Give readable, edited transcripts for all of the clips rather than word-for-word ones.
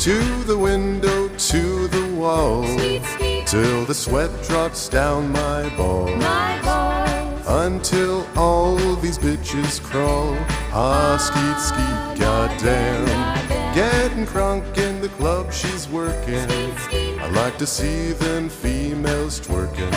To the window, to the wall, till the sweat drops down my balls. Until all these bitches crawl. Ah, skeet, skeet, goddamn. Getting crunk in the club she's working. I like to see them females twerking.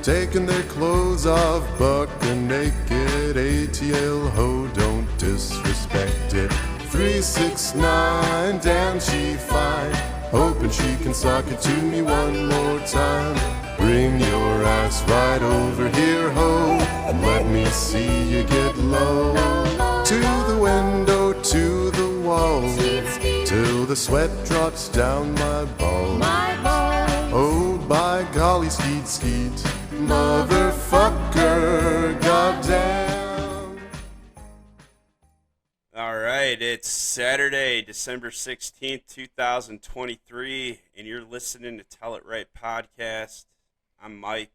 Taking their clothes off, bucking naked. ATL ho, don't disrespect it. 369, damn she fine. Hoping she can sock it to me one more time. Bring your ass right over here, ho, and let me see you get low. To the window, to the wall, till the sweat drops down my balls. Oh, by golly, skeet, skeet, motherfucker, goddamn. All right, it's Saturday, December 16th, 2023, and you're listening to Tell It Right Podcast. I'm Mike.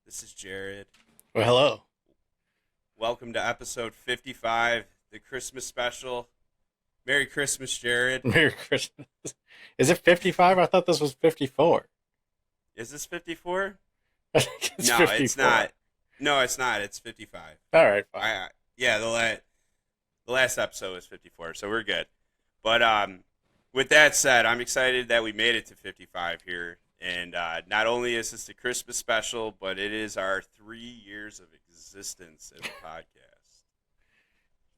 This is Jared. Well, hello. Welcome to episode 55, the Christmas special. Merry Christmas, Jared. Merry Christmas. Is it 55? I thought this was 54. Is this 54? I think it's No, 54. it's not. No, it's not. It's 55. All right, fine. Yeah, the last episode was 54, so we're good. But with that said, I'm excited that we made it to 55 here. And not only is this the Christmas special, but it is our 3 years of existence as a podcast.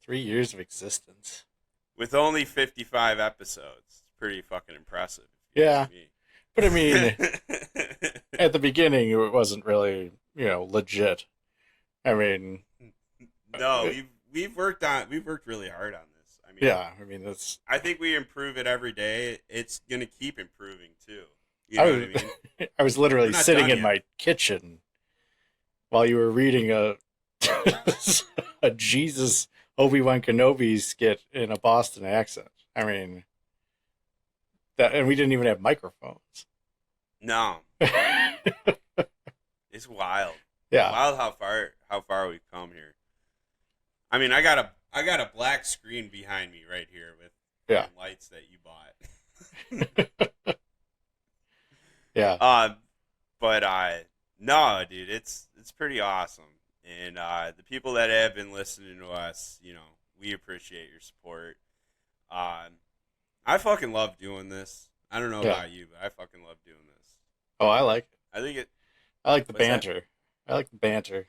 3 years of existence. With only 55 episodes. It's pretty fucking impressive. if you Yeah. ask me. But I mean, at the beginning, it wasn't really, legit. I mean, No, we've worked really hard on this. I mean, yeah, I mean, that's. I think we improve it every day. It's gonna keep improving too. You know what I mean? I was literally We're not sitting done in yet. my kitchen while you were reading a Jesus Obi-Wan Kenobi skit in a Boston accent. I mean, and we didn't even have microphones. No, it's wild. Yeah. Wild how far we've come here. I mean, I got a black screen behind me right here with lights that you bought. Yeah. But no, dude, it's pretty awesome. And the people that have been listening to us, we appreciate your support. I fucking love doing this. I don't know about you, but I fucking love doing this. Oh, I like it. I think it. I like the What's that? banter. I like the banter.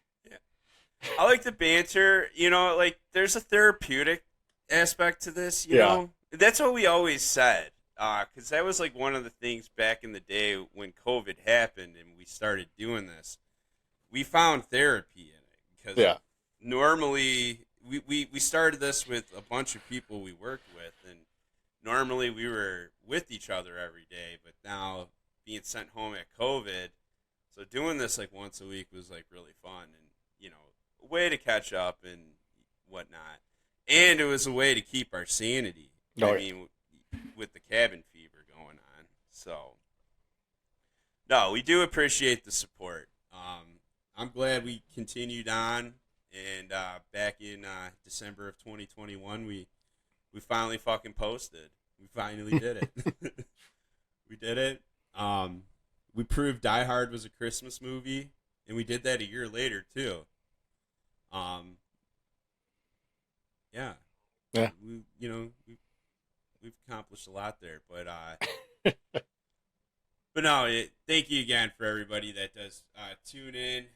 I like the banter. Like there's a therapeutic aspect to this. You Yeah. know, that's what we always said. Because that was like one of the things back in the day when COVID happened and we started doing this. We found therapy in it because normally we started this with a bunch of people we worked with, and normally we were with each other every day, but now being sent home at COVID, so doing this like once a week was like really fun and a way to catch up and whatnot, and it was a way to keep our sanity. Oh, I mean, with the cabin fever going on. So, no, we do appreciate the support. I'm glad we continued on, and back in December of 2021, we finally fucking posted. We finally did it. We did it. We proved Die Hard was a Christmas movie, and we did that a year later, too. Yeah. Yeah. We've accomplished a lot there, but no, thank you again for everybody that does tune in.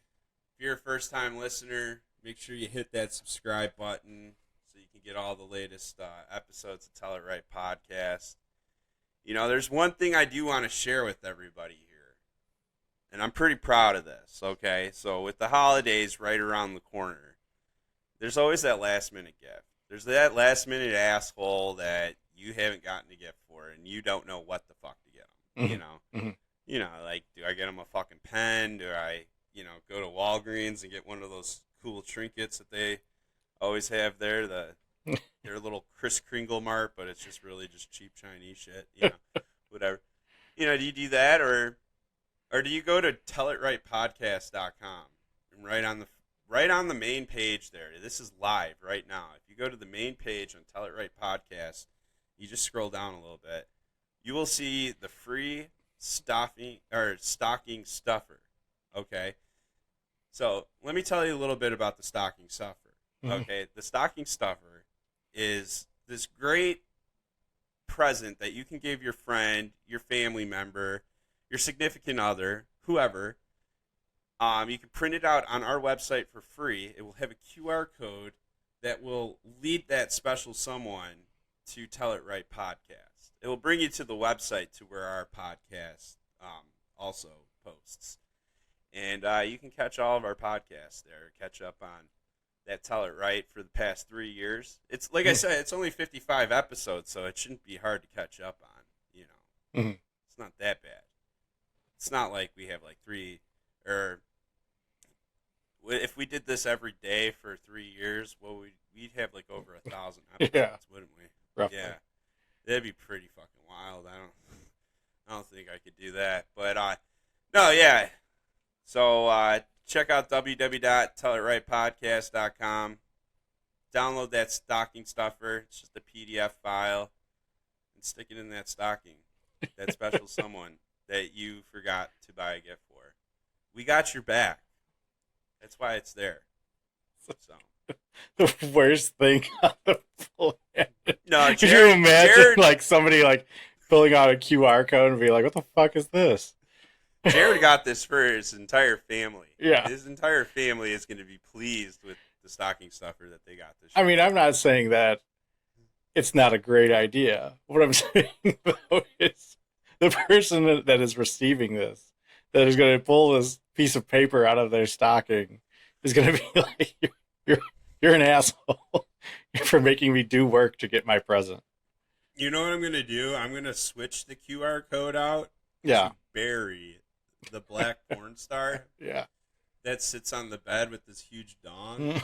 If you're a first-time listener, make sure you hit that subscribe button so you can get all the latest episodes of Tell It Right Podcast. There's one thing I do want to share with everybody here, and I'm pretty proud of this, okay? So with the holidays right around the corner, there's always that last-minute gift. There's that last-minute asshole that you haven't gotten a gift for, and you don't know what the fuck to get them. Mm-hmm. Like, do I get them a fucking pen? Do I, go to Walgreens and get one of those cool trinkets that they always have there? Their little Kris Kringle mart, but it's just really just cheap Chinese shit. Whatever. Do you do that, or do you go to tellitRightPodcast.com and right on the main page there? This is live right now. If you go to the main page on Tell It Right Podcast, you just scroll down a little bit, you will see the free stocking stuffer. Okay, so let me tell you a little bit about the stocking stuffer. Okay, the stocking stuffer is this great present that you can give your friend, your family member, your significant other, whoever. You can print it out on our website for free. It will have a QR code that will lead that special someone to Tell It Right podcast. It will bring you to the website to where our podcast also posts. And you can catch all of our podcasts there, catch up on that Tell It Right for the past 3 years. It's like I said, it's only 55 episodes, so it shouldn't be hard to catch up on. You know, It's not that bad. It's not like we have like if we did this every day for 3 years, well, we'd have like over 1,000 episodes, wouldn't we? Roughly. Yeah, that'd be pretty fucking wild. I don't think I could do that, but no, yeah. So check out www.tellitrightpodcast.com. Download that stocking stuffer. It's just a PDF file, and stick it in that stocking. That special someone that you forgot to buy a gift for. We got your back. That's why it's there. So The worst thing on the planet. no, Could you imagine like somebody like pulling out a QR code and be like, "What the fuck is this?" Jared got this for his entire family. Yeah. His entire family is going to be pleased with the stocking stuffer that they got this I year. mean, I'm not saying that it's not a great idea. What I'm saying, though, is the person that is receiving this, that is going to pull this piece of paper out of their stocking, is going to be like, you're an asshole for making me do work to get my present. You know what I'm going to do? I'm going to switch the QR code out Yeah. to Barry, the black porn star Yeah. that sits on the bed with this huge dong.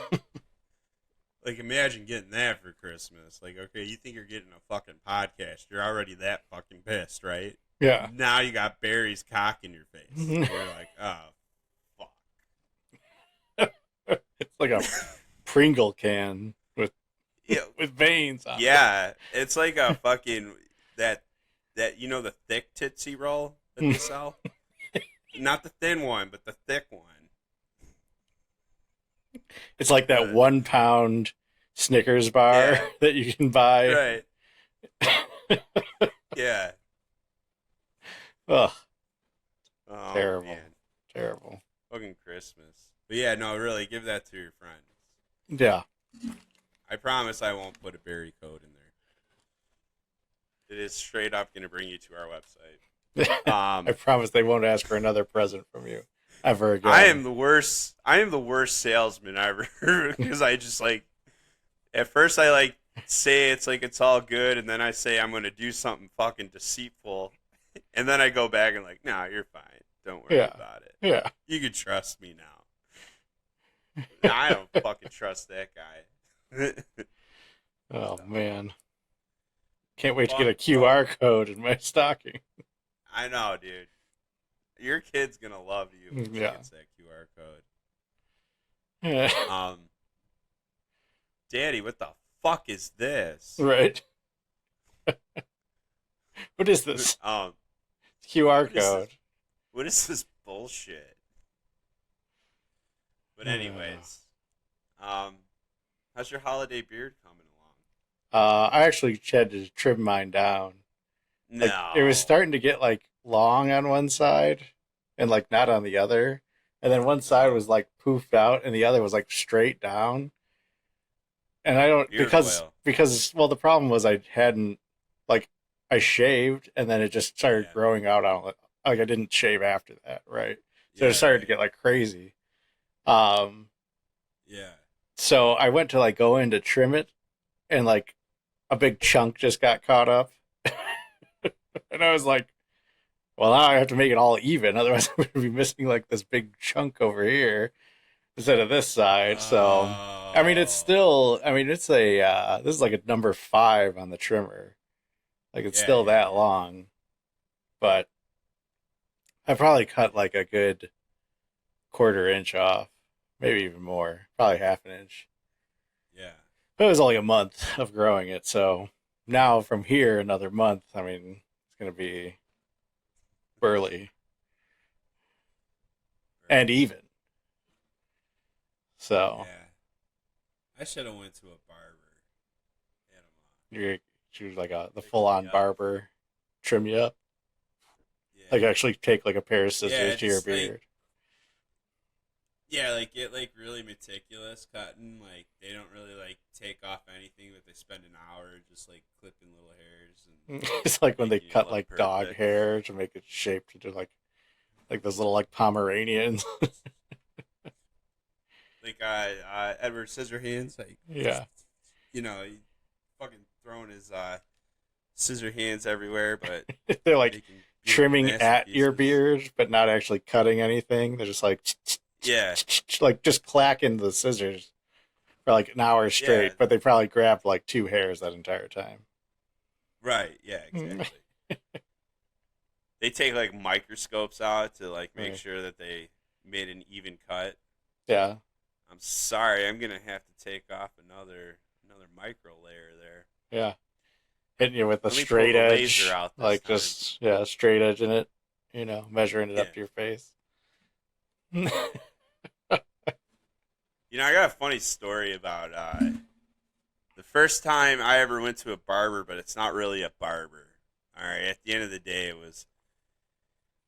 Like, imagine getting that for Christmas. Like, okay, you think you're getting a fucking podcast. You're already that fucking pissed, right? Yeah. Now you got Barry's cock in your face. You're like, oh, fuck. It's like a Pringle can with veins on it. Yeah, it's like a fucking, that you know, the thick Tootsie Roll that they sell? Not the thin one, but the thick one. It's like that 1 pound Snickers bar that you can buy. Right. Yeah. Ugh. Oh, Terrible. man. Terrible. Fucking Christmas. But yeah, no, really, give that to your friends. Yeah. I promise I won't put a Barry code in there. It is straight up going to bring you to our website. I promise they won't ask for another present from you ever again. I am the worst salesman ever, because I just like, at first I like say it's all good, and then I say I'm going to do something fucking deceitful, and then I go back and like, nah, you're fine. Don't worry about it. Yeah. You can trust me now. Nah, I don't fucking trust that guy. Oh, man. Can't wait to get a QR code in my stocking. I know, dude. Your kid's going to love you when she Yeah. gets that QR code. Yeah. Daddy, what the fuck is this? Right. What is this? QR What is code. this? What is this bullshit? But anyways, how's your holiday beard coming along? I actually had to trim mine down. No. Like, it was starting to get like long on one side and like not on the other. And then one side was like poofed out and the other was like straight down. And I don't, Beard because, oil. well, the problem was I hadn't, like, I shaved and then it just started growing out on it. Like I didn't shave after that, right? So it started to get like crazy. Yeah. So I went to like go in to trim it and like a big chunk just got caught up. And I was like, well, now I have to make it all even. Otherwise I'm going to be missing like this big chunk over here instead of this side. So, I mean, it's still, it's a, this is like a number 5 on the trimmer. Like it's still that long, but I probably cut like a good 1/4 inch off, maybe even more, probably 1/2 inch. Yeah. But it was only a month of growing it, so now from here another month, I mean, it's going to be burly and even. So yeah, I should have went to a barber. you're choose like the full on barber, trim you up, Yeah, like actually take like a pair of scissors yeah, to your just beard. like, yeah, like get like really meticulous cutting. Like they don't really like take off anything, but they spend an hour just like clipping little hairs. And It's like when they making it cut look like dog perfect. hair to make it shaped into like those little like Pomeranians. Like Edward Scissorhands, like Yeah. you know, he fucking throwing his scissor hands everywhere, but They're like making trimming at your masterpieces. beard, but not actually cutting anything. They're just like, Yeah, like just clacking the scissors for like an hour yeah, straight, but they probably grabbed like 2 hairs that entire time. right, yeah, exactly. They take like microscopes out to like make Right. sure that they made an even cut. Yeah. I'm sorry, I'm gonna have to take off another micro layer there. Yeah. Hitting you with a Let me straight pull the edge. laser out this Like time. just, yeah, straight edge in it, measuring it Yeah. up to your face. You know, I got a funny story about the first time I ever went to a barber, but it's not really a barber. All right, at the end of the day, it was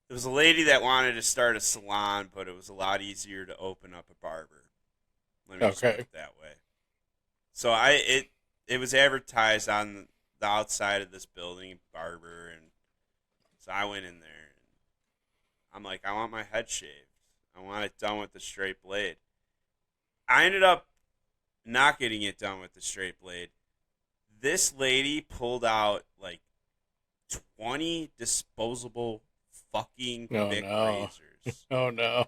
a lady that wanted to start a salon, but it was a lot easier to open up a barber. Let me just put Okay. it that way. So it was advertised on the outside of this building, barber, and so I went in there and I'm like, I want my head shaved. I want it done with a straight blade. I ended up not getting it done with the straight blade. This lady pulled out like 20 disposable fucking Oh, Bic no. razors Oh no.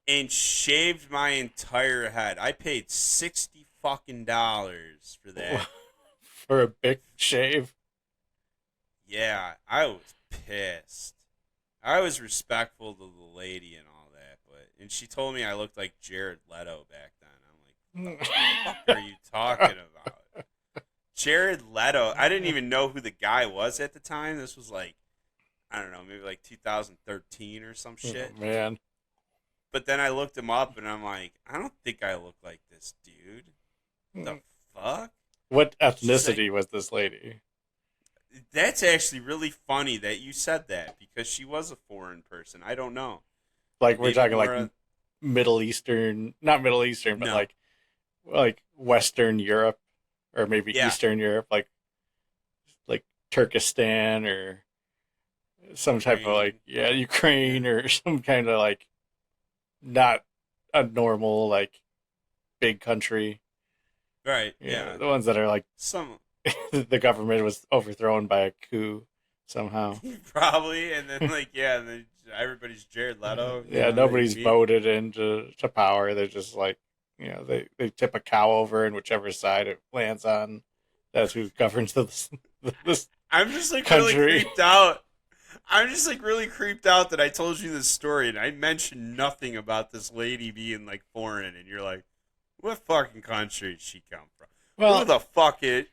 and shaved my entire head. I paid $60 fucking dollars for that. For a big shave. Yeah, I was pissed. I was respectful to the lady and all that, and she told me I looked like Jared Leto back then. I'm like, what the fuck are you talking about? Jared Leto. I didn't even know who the guy was at the time. This was like, I don't know, maybe like 2013 or some shit. Oh, man. But then I looked him up and I'm like, I don't think I look like this dude. What the fuck? What ethnicity was this lady? That's actually really funny that you said that because she was a foreign person. I don't know. Like we're Maybe talking more like Middle Eastern, not Middle Eastern, but No. like Western Europe or maybe Yeah. Eastern Europe, like Turkestan or some type of like Ukraine or some kind of like not a normal like big country. right. Yeah. The ones that are like Some the government was overthrown by a coup somehow. probably, and then like and then everybody's Jared Leto. you Yeah, know, nobody's that you meet. voted into power. They're just like, they tip a cow over, and whichever side it lands on, that's who governs this I'm just like country. really creeped out. I'm just like really creeped out that I told you this story and I mentioned nothing about this lady being like foreign, and you're like, what fucking country did she come from? Well, Who the fuck is?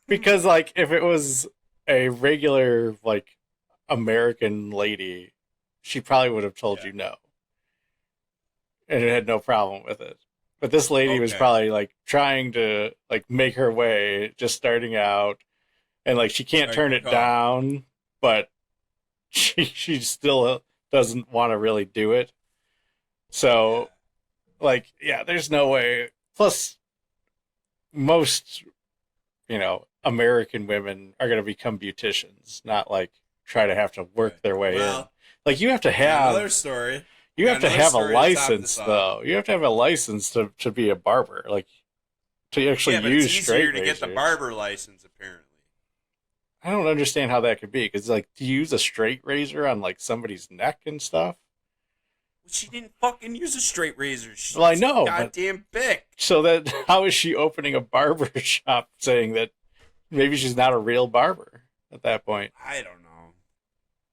because like if it was a regular like American lady, she probably would have told you no, and it had no problem with it. But this lady was Okay. probably like trying to like make her way, just starting out, and like she can't Right, turn it come. down, but she still doesn't want to really do it. So like, there's no way. Plus, most American women are going to become beauticians, not like try to have to work their way in. Like you have to have another story. you have to another have a story to top license this off. though. You have to have a license to be a barber, like to actually But use it's straight easier to get the razors. barber license apparently. I don't understand how that could be, because like to use a straight razor on like somebody's neck and stuff. Well, she didn't fucking use a straight razor. She's Well, I know, but- goddamn Bic. So that how is she opening a barber shop saying that maybe she's not a real barber at that point? I don't know.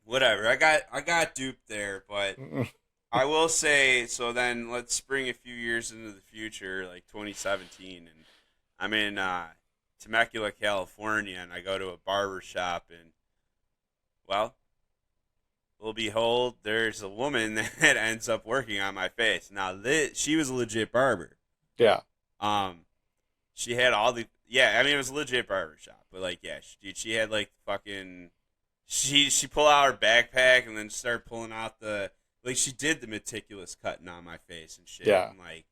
Whatever. I got duped there, but I will say, so then let's bring a few years into the future, like 2017, and I'm in Temecula, California, and I go to a barber shop, and well, lo behold, there's a woman that ends up working on my face. Now, she was a legit barber. Yeah. She had all the I mean, it was a legit barber shop, but like, yeah, she had like fucking. She pulled out her backpack and then started pulling out she did the meticulous cutting on my face and shit. Yeah. And like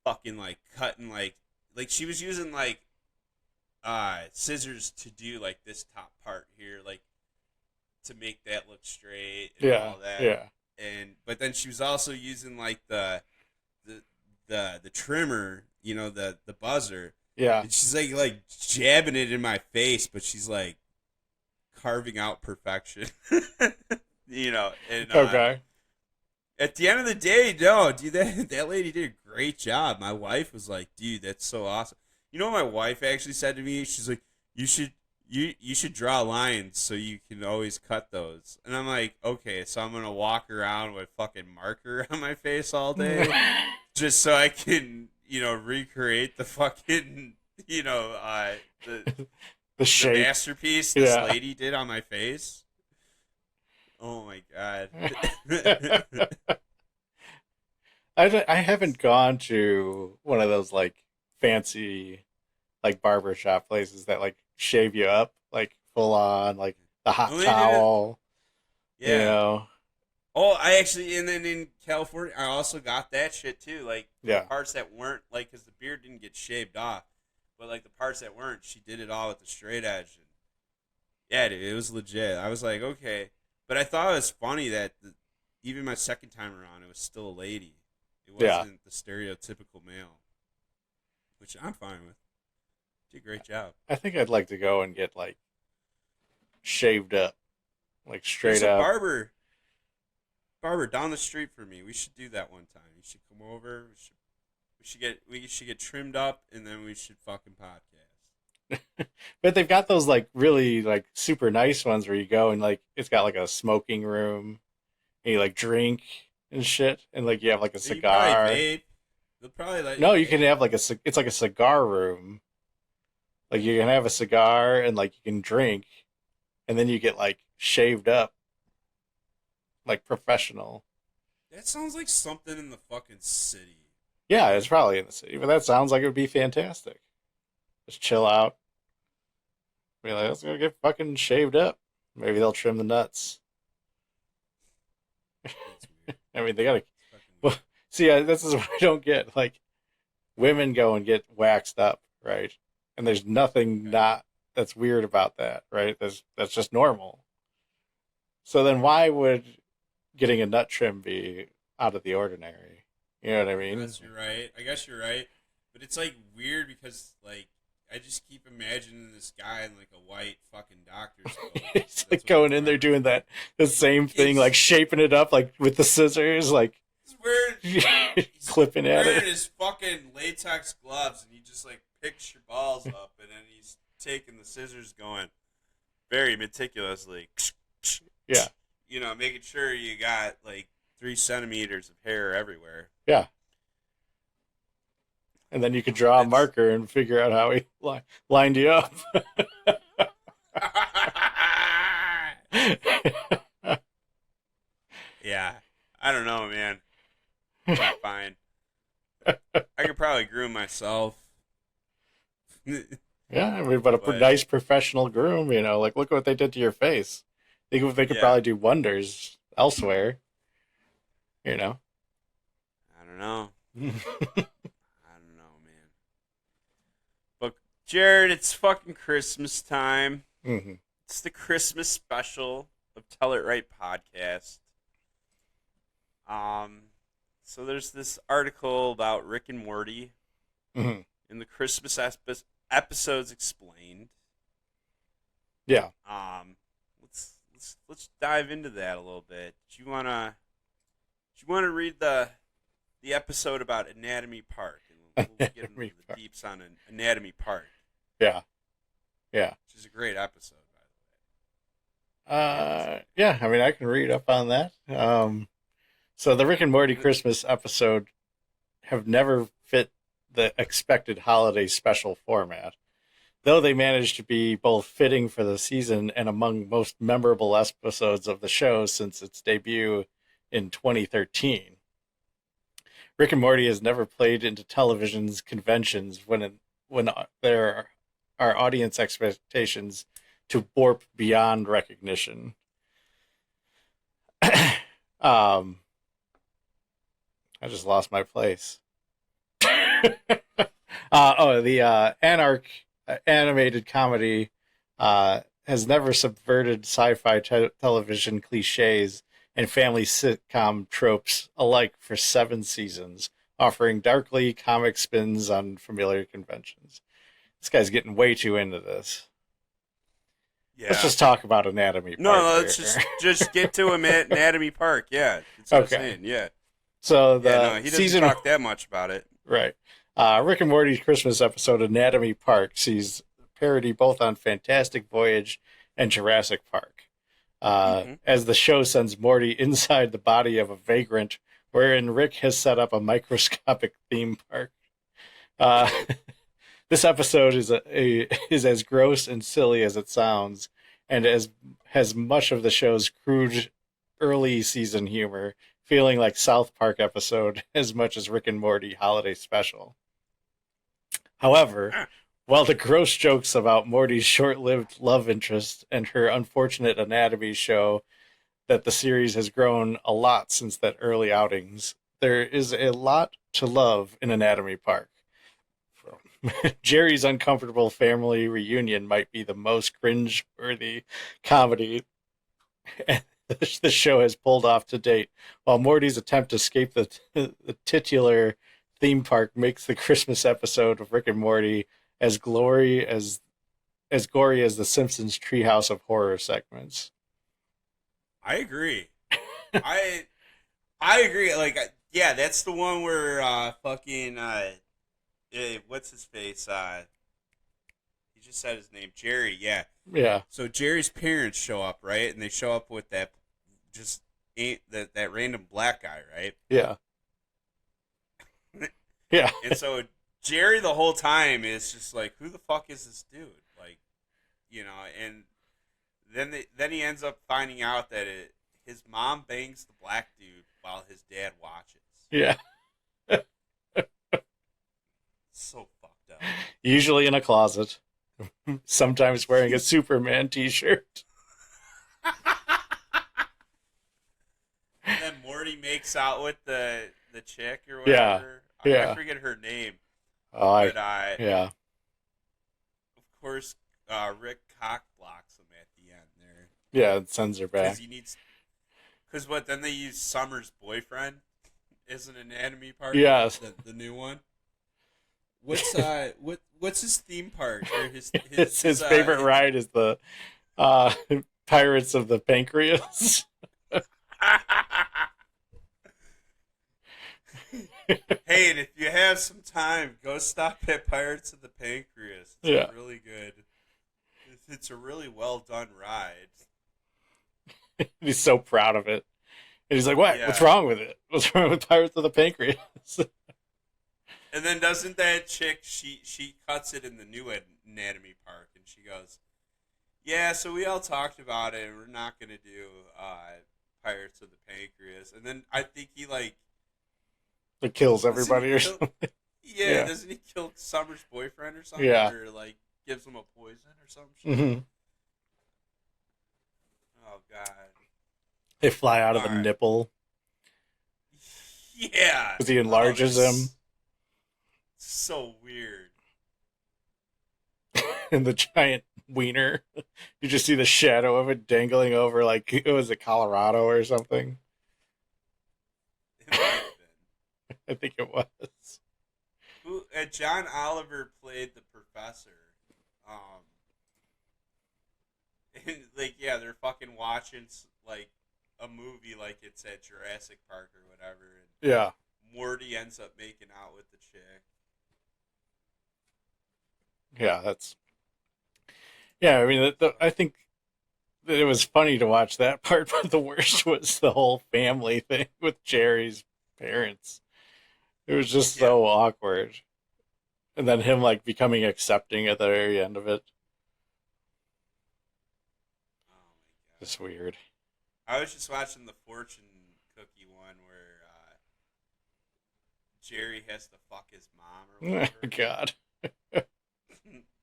fucking like cutting like she was using like scissors to do like this top part here, like to make that look straight and all that. Yeah. But then she was also using like the trimmer, the buzzer. Yeah. And she's like jabbing it in my face, but she's like carving out perfection. And Okay. at the end of the day, no, dude, that lady did a great job. My wife was like, dude, that's so awesome. You know what my wife actually said to me? She's like, you should draw lines so you can always cut those. And I'm like, okay, so I'm gonna walk around with fucking marker on my face all day just so I can, recreate the fucking, the shape, the masterpiece this lady did on my face. Oh my god. I haven't gone to one of those like fancy like barbershop places that like shave you up like full on, like the hot towel. Yeah. Oh, I actually, and then in California, I also got that shit too. Like the parts that weren't like, because the beard didn't get shaved off, but like the parts that weren't, she did it all with the straight edge. And yeah, dude, it was legit. I was like, okay, but I thought it was funny that even my second time around, it was still a lady. It wasn't the stereotypical male, which I'm fine with. Did a great job. I think I'd like to go and get like shaved up, like straight There's up. A barber down the street for me. We should do that one time. You should come over. We should get trimmed up, and then we should fucking podcast. But they've got those like really like super nice ones where you go and like it's got like a smoking room, and you like drink and shit, and like you have like a cigar. You probably vape. They'll probably let No, you can have like it's like a cigar room. Like you can have a cigar and like you can drink, and then you get like shaved up, like professional. That sounds like something in the fucking city. Yeah, it's probably in the city, but that sounds like it would be fantastic. Just chill out. Be like, let's go get fucking shaved up. Maybe they'll trim the nuts. I mean, they gotta. Well, see, this is what I don't get. Like, women go and get waxed up, right? And there's nothing that's weird about that, right? That's just normal. So then, why would getting a nut trim be out of the ordinary? You know what I mean? I guess you're right. But it's like weird because like I just keep imagining this guy in like a white fucking doctor's coat. He's like going in there doing the same thing, like shaping it up, like with the scissors, like he's clipping at it. Wearing his fucking latex gloves, and he just like picks your balls up, and then he's taking the scissors, going very meticulously. Yeah. Making sure you got like 3 centimeters of hair everywhere. Yeah. And then you could draw a marker and figure out how he lined you up. Yeah. I don't know, man. I'm fine. I could probably groom myself. Yeah, I mean, but a nice professional groom, like look what they did to your face. They could probably do wonders elsewhere. I don't know. I don't know, man. But Jared, it's fucking Christmas time. Mm-hmm. It's the Christmas special of Tell It Right podcast. So there's this article about Rick and Morty in the Christmas episodes explained. Yeah. Let's dive into that a little bit. Do you wanna read the episode about Anatomy Park? And we'll get into the deeps on Anatomy Park. Yeah. Yeah. Which is a great episode, by the way. Yeah, I mean, I can read up on that. So the Rick and Morty Christmas episode have never fit the expected holiday special format. though they managed to be both fitting for the season and among most memorable episodes of the show since its debut in 2013. Rick and Morty has never played into television's conventions when there are audience expectations to warp beyond recognition. I just lost my place. The Anarch animated comedy has never subverted sci-fi television cliches and family sitcom tropes alike for 7 seasons, offering darkly comic spins on familiar conventions. This guy's getting way too into this. Yeah. Let's just talk about Anatomy Park. No, let's just get to him at Anatomy Park. Yeah, that's what I'm saying. Yeah. So he doesn't talk that much about it. Right. Rick and Morty's Christmas episode, Anatomy Park, sees parody both on Fantastic Voyage and Jurassic Park. As the show sends Morty inside the body of a vagrant, wherein Rick has set up a microscopic theme park. This episode is as gross and silly as it sounds, and has much of the show's crude early season humor, feeling like South Park episode as much as Rick and Morty holiday special. However, while the gross jokes about Morty's short-lived love interest and her unfortunate anatomy show that the series has grown a lot since that early outings, there is a lot to love in Anatomy Park. Jerry's uncomfortable family reunion might be the most cringe-worthy comedy the show has pulled off to date, while Morty's attempt to escape the titular theme park makes the Christmas episode of Rick and Morty as gory as the Simpsons Treehouse of Horror segments. I agree. I agree. Like, yeah, that's the one where what's his face? He just said his name, Jerry. Yeah. Yeah. So Jerry's parents show up, right? And they show up with that random black guy, right? Yeah. Yeah. And so Jerry the whole time is just like, who the fuck is this dude? Like, and then he ends up finding out that his mom bangs the black dude while his dad watches. Yeah. So fucked up. Usually in a closet. Sometimes wearing a Superman t-shirt. And then Morty makes out with the chick or whatever. Yeah. I forget her name. Yeah. Of course, Rick cock blocks him at the end there. Yeah, it sends her back. Because then they use Summer's boyfriend as an anatomy part. Yes. The new one. What's his theme park? Or his favorite ride is the Pirates of the Pancreas. Hey, and if you have some time, go stop at Pirates of the Pancreas. It's really good. It's a really well done ride. He's so proud of it. And he's like, what? Yeah. What's wrong with it? What's wrong with Pirates of the Pancreas? And then doesn't that chick, she cuts it in the new Anatomy Park, and she goes, yeah, so we all talked about it, and we're not going to do Pirates of the Pancreas. And then I think he, it kills everybody or something. Yeah, doesn't he kill Summer's boyfriend or something? Yeah. Or, gives him a poison or something? Mm-hmm. Oh, God. They fly out of the nipple. Yeah. Because he enlarges him. So weird. And the giant wiener. You just see the shadow of it dangling over, it was Colorado or something. It might have been. I think it was. John Oliver played the professor. And, they're fucking watching, a movie like it's at Jurassic Park or whatever. And yeah. Morty ends up making out with the chick. Yeah, I mean, I think that it was funny to watch that part, but the worst was the whole family thing with Jerry's parents. It was just so awkward. And then him like becoming accepting at the very end of it. Oh my god. It's weird. I was just watching the fortune cookie one where Jerry has to fuck his mom or whatever. God.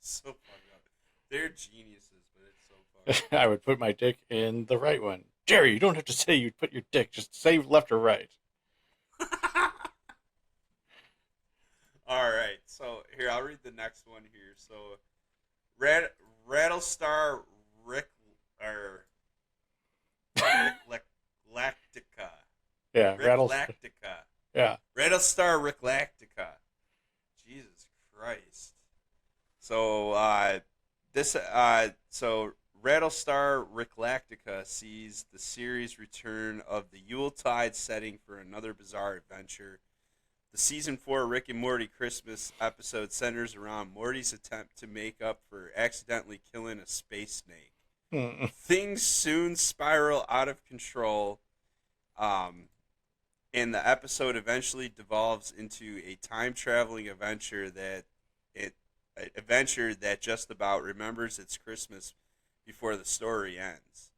So fucked up. They're geniuses, but it's so fucked I would put my dick in the right one. Jerry, you don't have to say you'd put your dick. Just say left or right. up. All right, so here I'll read the next one here. So, Rattlestar Rick or Rick Lactica. Yeah, Rick Lactica. Yeah. Rattlestar Rick Lactica. Jesus Christ. So so Rattlestar Rick Lactica sees the series return of the Yuletide setting for another bizarre adventure. The season 4 Rick and Morty Christmas episode centers around Morty's attempt to make up for accidentally killing a space snake. Things soon spiral out of control, and the episode eventually devolves into a time-traveling adventure that just about remembers its Christmas before the story ends.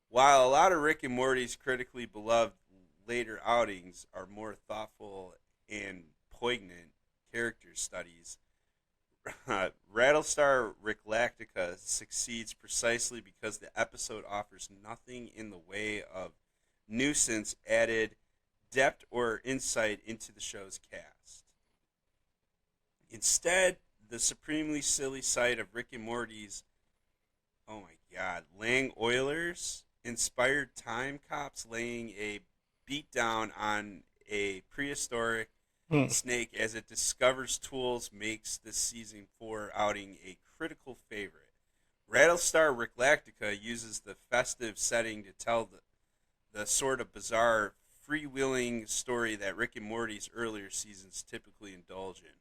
While a lot of Rick and Morty's critically beloved later outings are more thoughtful and poignant character studies, Rattlestar Rick Lactica succeeds precisely because the episode offers nothing in the way of nuisance added depth or insight into the show's cast. Instead, the supremely silly sight of Rick and Morty's, oh my god, Lang Oilers inspired time cops laying a beatdown on a prehistoric snake as it discovers tools makes this season 4 outing a critical favorite. Rattlestar Rick Lactica uses the festive setting to tell the sort of bizarre freewheeling story that Rick and Morty's earlier seasons typically indulge in.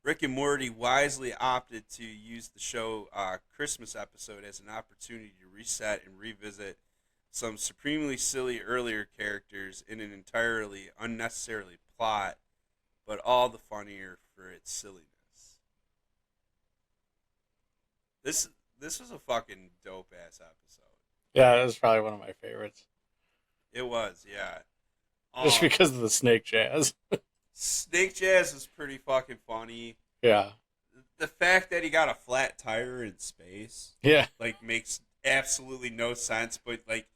Rick and Morty wisely opted to use the show Christmas episode as an opportunity to reset and revisit some supremely silly earlier characters in an entirely unnecessarily plot, but all the funnier for its silliness. This was a fucking dope ass episode. Yeah, it was probably one of my favorites. It was, yeah. Just because of the snake jazz. Snake Jazz is pretty fucking funny. Yeah. The fact that he got a flat tire in space, Yeah. like, makes absolutely no sense, but like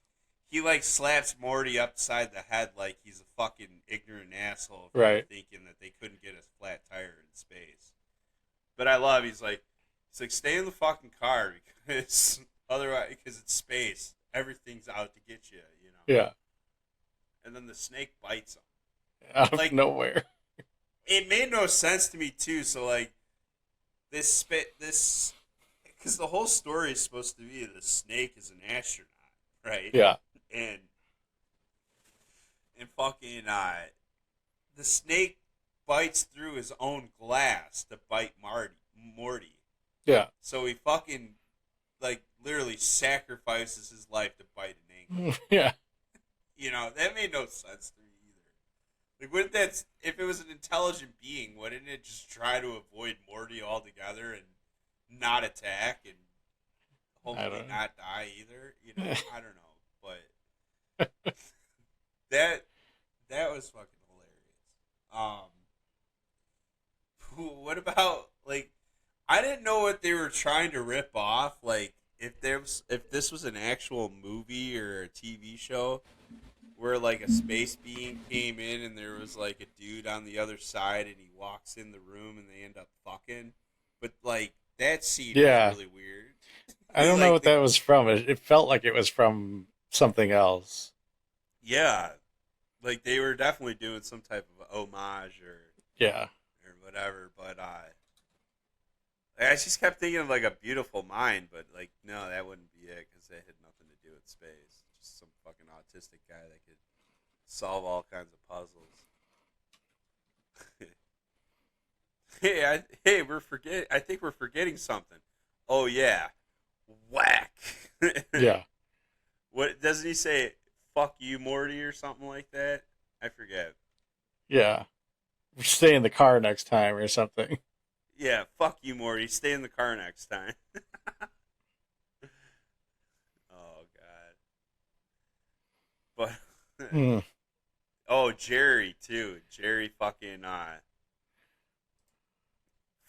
he like slaps Morty upside the head like he's a fucking ignorant asshole for Right. thinking that they couldn't get a flat tire in space. But I love he's like stay in the fucking car because otherwise because it's space, everything's out to get you, you know. Yeah. And then the snake bites him. Out of Like, nowhere. It made no sense to me too. So like this because the whole story is supposed to be the snake is an astronaut, right? Yeah. And fucking the snake bites through his own glass to bite Morty. Yeah. So he fucking like literally sacrifices his life to bite an ankle. Yeah. You know, that made no sense to me either. Like, wouldn't that, if it was an intelligent being, wouldn't it just try to avoid Morty altogether and not attack and hopefully not die either? You know, I don't know, but that was fucking hilarious. What about like, I didn't know what they were trying to rip off. Like, if this was an actual movie or a TV show where like a space being came in and there was like a dude on the other side and he walks in the room and they end up fucking. But like that scene was really weird. I don't know what that was from. It felt like it was from something else. Yeah. Like they were definitely doing some type of homage or whatever, but I just kept thinking of like A Beautiful Mind, but like no, that wouldn't be it because that had nothing to do with space. Just some fucking autistic guy that could solve all kinds of puzzles. I think we're forgetting something. Oh yeah, whack. Yeah. What doesn't he say? Fuck you, Morty, or something like that. I forget. Yeah. Stay in the car next time or something. Yeah, fuck you, Morty. Stay in the car next time. Oh God. But Mm. oh, Jerry too. Jerry fucking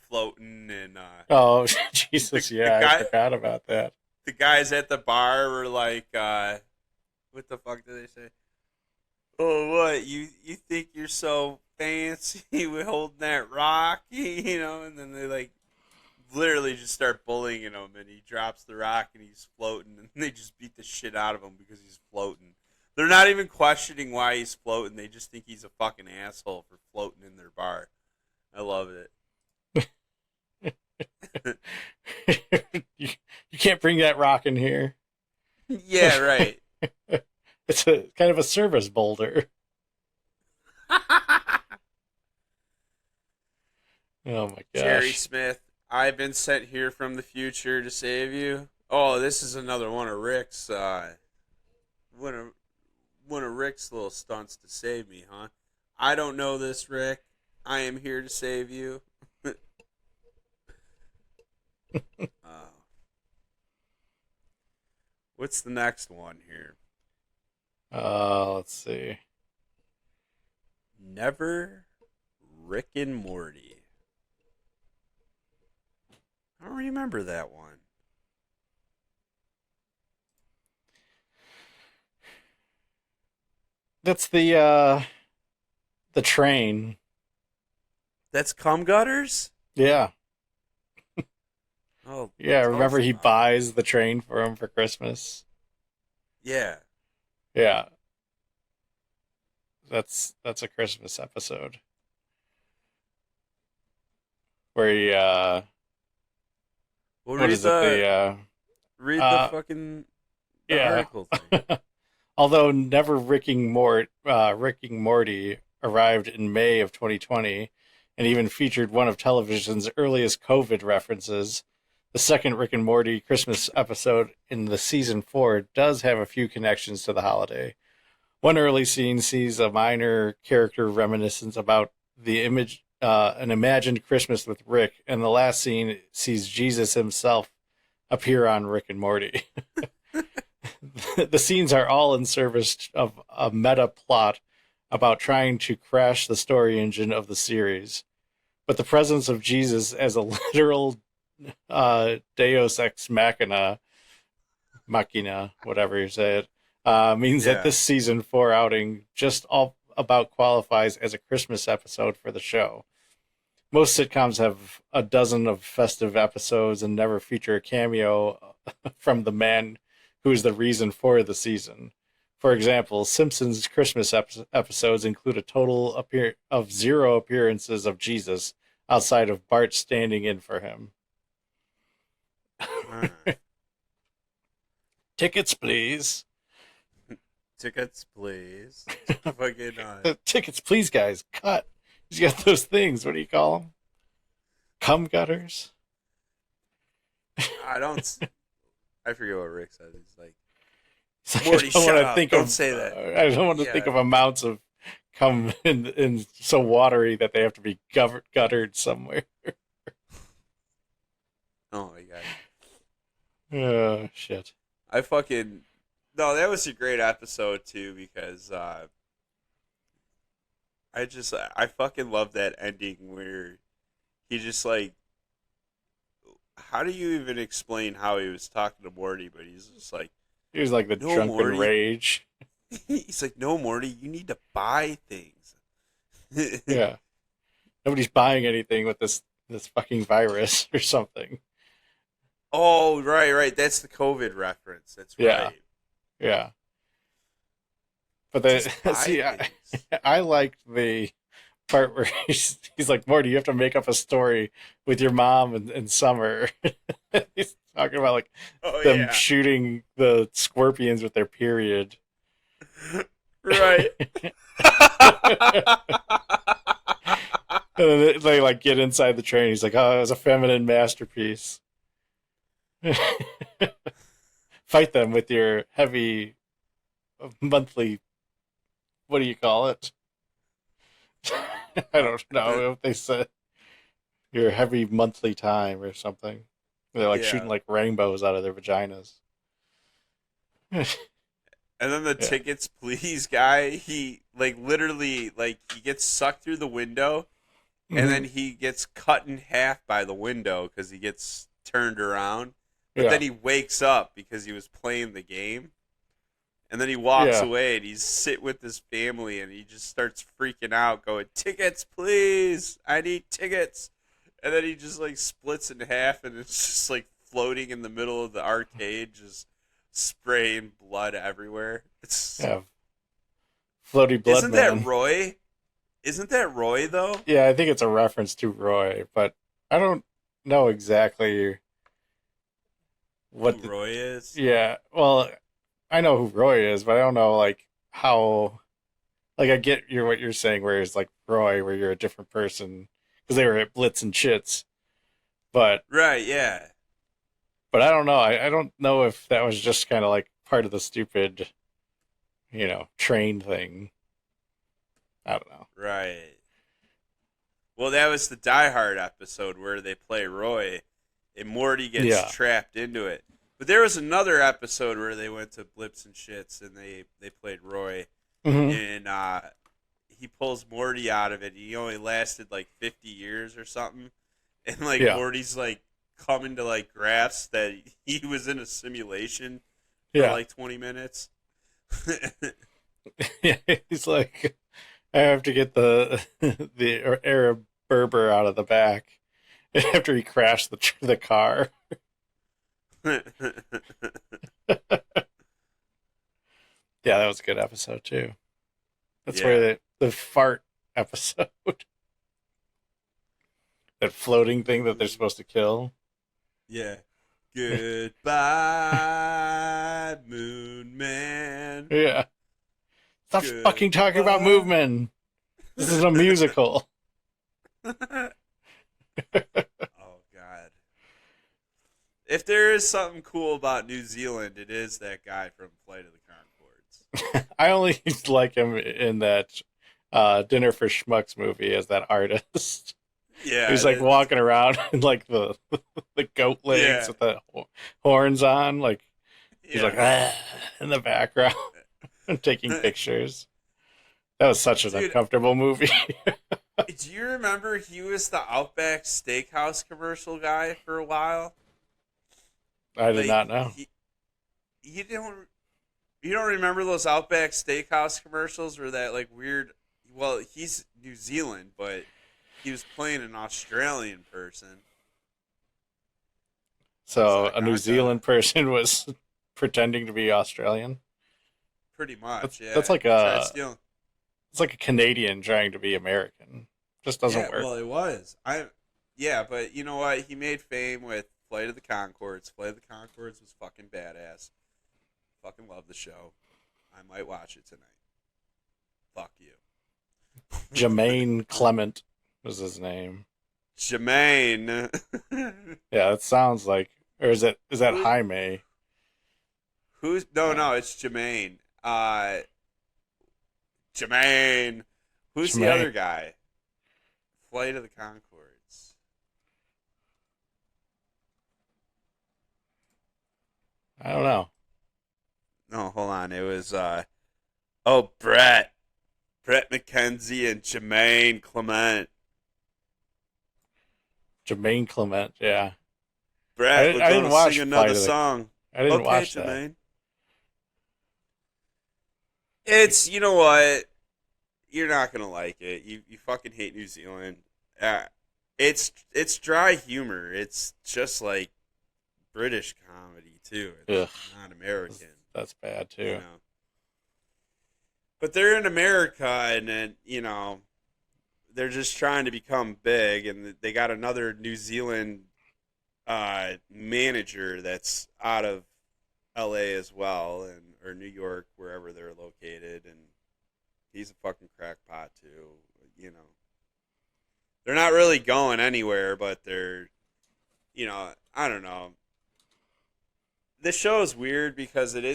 floating and Oh, Jesus, the yeah, I guy forgot about that. the guys at the bar were like, what the fuck did they say? Oh, what you think you're so fancy with holding that rock, you know? And then they like literally just start bullying him, and he drops the rock and he's floating, and they just beat the shit out of him because he's floating. They're not even questioning why he's floating. They just think he's a fucking asshole for floating in their bar. I love it. You can't bring that rock in here. Yeah, right. It's a kind of a service boulder. Oh my gosh. Jerry Smith, I've been sent here from the future to save you. Oh, this is another one of Rick's one of Rick's little stunts to save me, huh? I don't know this, Rick. I am here to save you. What's the next one here? Let's see. Never Rick and Morty. I don't remember that one. That's the train. That's cum gutters? Yeah. Oh, Yeah, remember he about it. buys the train for him for Christmas? Yeah. Yeah. That's a Christmas episode. Where he Well, what is it? Read the fucking yeah. article thing. Although never Rick and Morty arrived in May of 2020 and even featured one of television's earliest COVID references, the second Rick and Morty Christmas episode in the season 4 does have a few connections to the holiday. One early scene sees a minor character reminiscence about the image, an imagined Christmas with Rick, and the last scene sees Jesus himself appear on Rick and Morty. The scenes are all in service of a meta plot about trying to crash the story engine of the series. But the presence of Jesus as a literal Deus ex machina, whatever you say it, means that this season 4 outing just all about qualifies as a Christmas episode for the show. Most sitcoms have a dozen of festive episodes and never feature a cameo from the man who is the reason for the season. For example, Simpsons Christmas episodes include a total of 0 appearances of Jesus outside of Bart standing in for him. Tickets, please. Tickets, please. Fucking, Tickets, please, guys. Cut. He's got those things. What do you call them? Cum gutters? I forget what Rick says. He's like, Like, Morty, shut up. Don't of, say that. I don't want to think of amounts of cum in so watery that they have to be guttered somewhere. Oh my god. Oh, shit. No, that was a great episode too because I fucking love that ending where he just like, how do you even explain how he was talking to Morty, but he's just like, he was like the no, drunken Morty. rage. He's like, no, Morty, you need to buy things. Yeah. Nobody's buying anything with this fucking virus or something. Oh, right. That's the COVID reference. That's right. Yeah. But I liked the part where he's like, Morty, you have to make up a story with your mom and Summer. He's talking about like them shooting the scorpions with their period. Right. And then they like get inside the train. He's like, oh, it was a feminine masterpiece. Fight them with your heavy monthly, what do you call it? I don't know what they said. your heavy monthly time or something. They're like shooting Yeah. like rainbows out of their vaginas. And then the Yeah. tickets please guy, he like literally like he gets sucked through the window and then he gets cut in half by the window because he gets turned around. But Yeah. then he wakes up because he was playing the game. And then he walks Yeah. away and he's sit with his family and he just starts freaking out, going, "Tickets, please! I need tickets!" And then he just like splits in half and it's just like floating in the middle of the arcade, just spraying blood everywhere. Yeah. Floaty Blood Isn't Man. that Roy? Isn't that Roy though? Yeah, I think it's a reference to Roy, but I don't know exactly what Who Roy is? Yeah, well, I know who Roy is, but I don't know like how. Like I get what you're saying, where it's like Roy, where you're a different person because they were at Blitz and Shits, but Right, yeah. I don't know. I don't know if that was just kind of like part of the stupid, train thing. I don't know. Right. Well, that was the Die Hard episode where they play Roy and Morty gets trapped into it. But there was another episode where they went to Blips and Shits and they played Roy. Mm-hmm. And he pulls Morty out of it. He only lasted like 50 years or something. And like Morty's like coming to like grasp that he was in a simulation for like 20 minutes. Yeah, he's like, I have to get the Arab Berber out of the back after he crashed the car. Yeah, that was a good episode too. That's where the fart episode, that floating thing that they're supposed to kill. Yeah. Goodbye, Moon Man. Yeah. Stop fucking talking about movement. This is a musical. Oh, God. If there is something cool about New Zealand, it is that guy from Flight of the Conchords. I only like him in that Dinner for Schmucks movie as that artist. Yeah. He's like walking around in like the goat legs with the horns on. Like, he's like, in the background and taking pictures. That was such an uncomfortable movie. Do you remember he was the Outback Steakhouse commercial guy for a while? I did not know. You don't remember those Outback Steakhouse commercials where that like weird? Well, he's New Zealand, but he was playing an Australian person. So a New Zealand person was pretending to be Australian. Pretty much, That's like it's like a Canadian trying to be American. Just doesn't work. Well, it was. But you know what? He made fame with Flight of the Conchords. Flight of the Conchords was fucking badass. Fucking love the show. I might watch it tonight. Fuck you. Jermaine Clement was his name. Jermaine. Yeah, it sounds like. Or is that Jaime? Who's no, it's Jermaine. Jermaine. Who's the other guy? Flight of the Conchords. I don't know. No, hold on. It was Brett McKenzie and Jermaine Clement. Jermaine Clement, yeah. Brett, I didn't watch sing another song. I didn't watch that. Jermaine. It's, you know what? You're not gonna like it. You fucking hate New Zealand. It's dry humor. It's just like British comedy too. It's not American. That's bad too. You know? But they're in America, and then they're just trying to become big, and they got another New Zealand manager that's out of L.A. as well, or New York, wherever they're located, and he's a fucking crackpot too. They're not really going anywhere, but they're, I don't know. This show is weird because it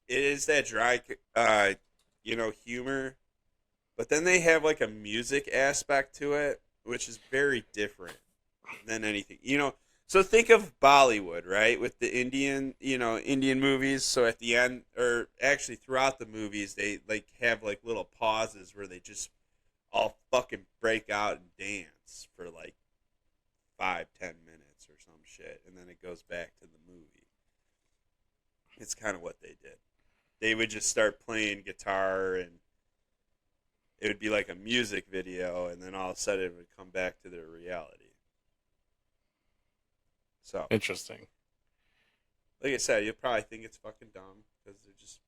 is that dry, humor, but then they have like a music aspect to it, which is very different. than anything. So think of Bollywood, right? With the Indian movies. So at the end, or actually throughout the movies, they like have like little pauses where they just all fucking break out and dance for like 5-10 minutes or some shit, and then it goes back to the movie. It's kind of what they did. They would just start playing guitar, and it would be like a music video, and then all of a sudden it would come back to their reality. So Interesting. like I said, you'll probably think it's fucking dumb because they're just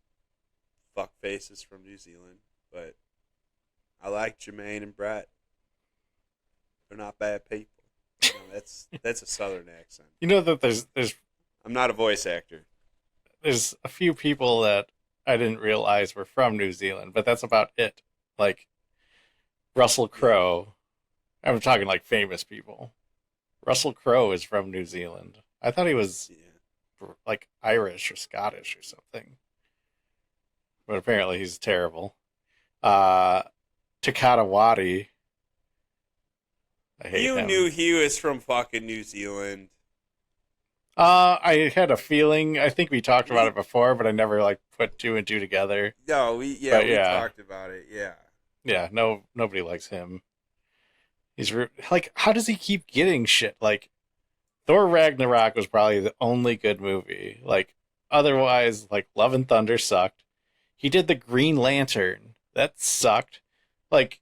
fuck faces from New Zealand, but I like Jermaine and Brett. They're not bad people. That's a southern accent. You know that there's I'm not a voice actor. there's a few people that I didn't realize were from New Zealand, but that's about it. Like Russell Crowe. I'm talking like famous people. Russell Crowe is from New Zealand. I thought he was like Irish or Scottish or something. But apparently he's terrible. Takata Wadi. I hate him. You knew he was from fucking New Zealand. I had a feeling. I think we talked about it before, but I never like put two and two together. No, we talked about it. Yeah. Yeah, nobody likes him. He's like, how does he keep getting shit? Like, Thor Ragnarok was probably the only good movie. Like, otherwise, like Love and Thunder sucked. He did the Green Lantern. That sucked. Like,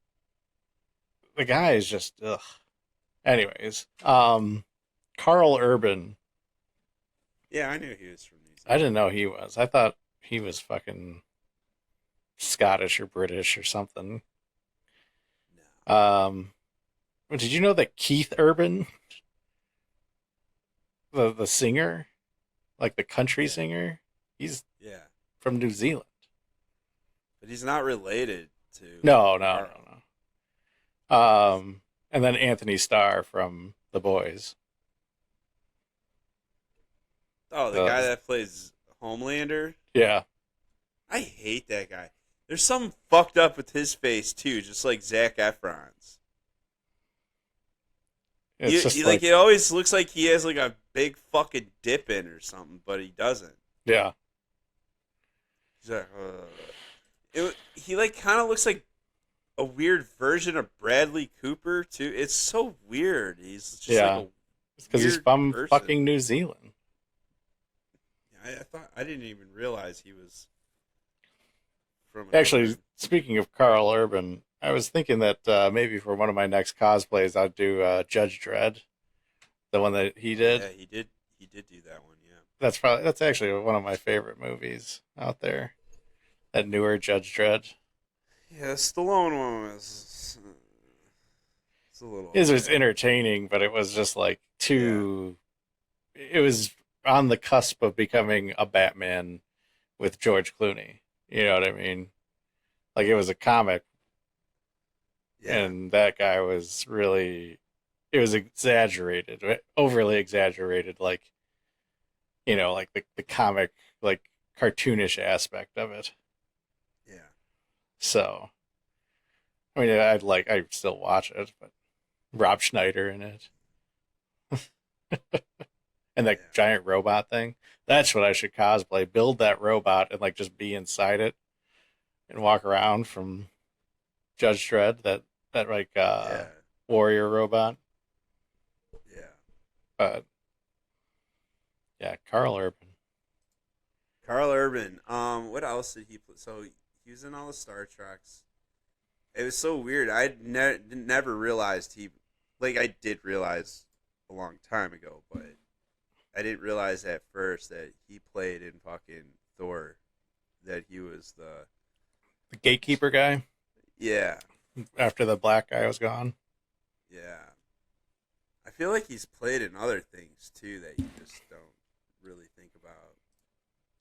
the guy is just ugh. Anyways, Carl Urban. Yeah, I knew he was from New Zealand. I didn't know he was. I thought he was fucking Scottish or British or something. No. Did you know that Keith Urban, the singer, like the country singer, he's from New Zealand. But he's not related to. No. And then Anthony Starr from The Boys. Oh, the guy that plays Homelander? Yeah. I hate that guy. There's something fucked up with his face, too, just like Zac Efron's. It always looks like he has like a big fucking dip in or something, but he doesn't. Yeah. He's like, he like kind of looks like a weird version of Bradley Cooper, too. It's so weird. He's just like because he's from fucking New Zealand. I didn't even realize he was from. Actually, speaking of Carl Urban, I was thinking that maybe for one of my next cosplays, I'd do Judge Dredd, the one that he did. Yeah, he did. He did do that one. Yeah. That's actually one of my favorite movies out there. That newer Judge Dredd. Yeah, Stallone one was. It's a little. It was entertaining, but it was just like too. Yeah. It was on the cusp of becoming a Batman with George Clooney. You know what I mean? Like it was a comic. Yeah. And that guy was really, it was exaggerated, overly exaggerated, like, like the comic, like cartoonish aspect of it. Yeah. So, I mean, I'd still watch it, but Rob Schneider in it. And that giant robot thing. That's what I should cosplay. Build that robot and like just be inside it and walk around from Judge Dredd, that like warrior robot. Yeah. Carl Urban. Carl Urban. What else did he play? So he was in all the Star Treks. It was so weird. I never realized I did realize a long time ago, but I didn't realize at first that he played in fucking Thor, that he was the gatekeeper guy. Yeah. After the black guy was gone. Yeah. I feel like he's played in other things too that you just don't really think about.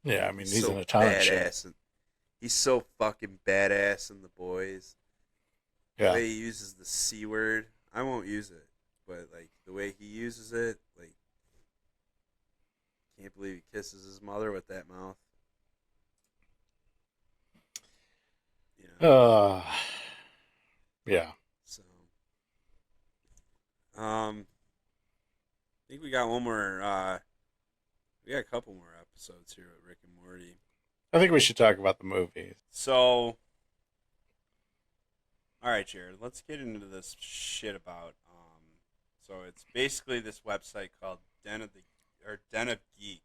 Yeah, I mean he's in a ton of shit. He's so fucking badass in The Boys. Yeah. The way he uses the C word, I won't use it, but like the way he uses it, like can't believe he kisses his mother with that mouth. Yeah. So, think we got one more. We got a couple more episodes here with Rick and Morty. I think we should talk about the movies. So, all right, Jared, let's get into this shit about. So it's basically this website called Den of Geek.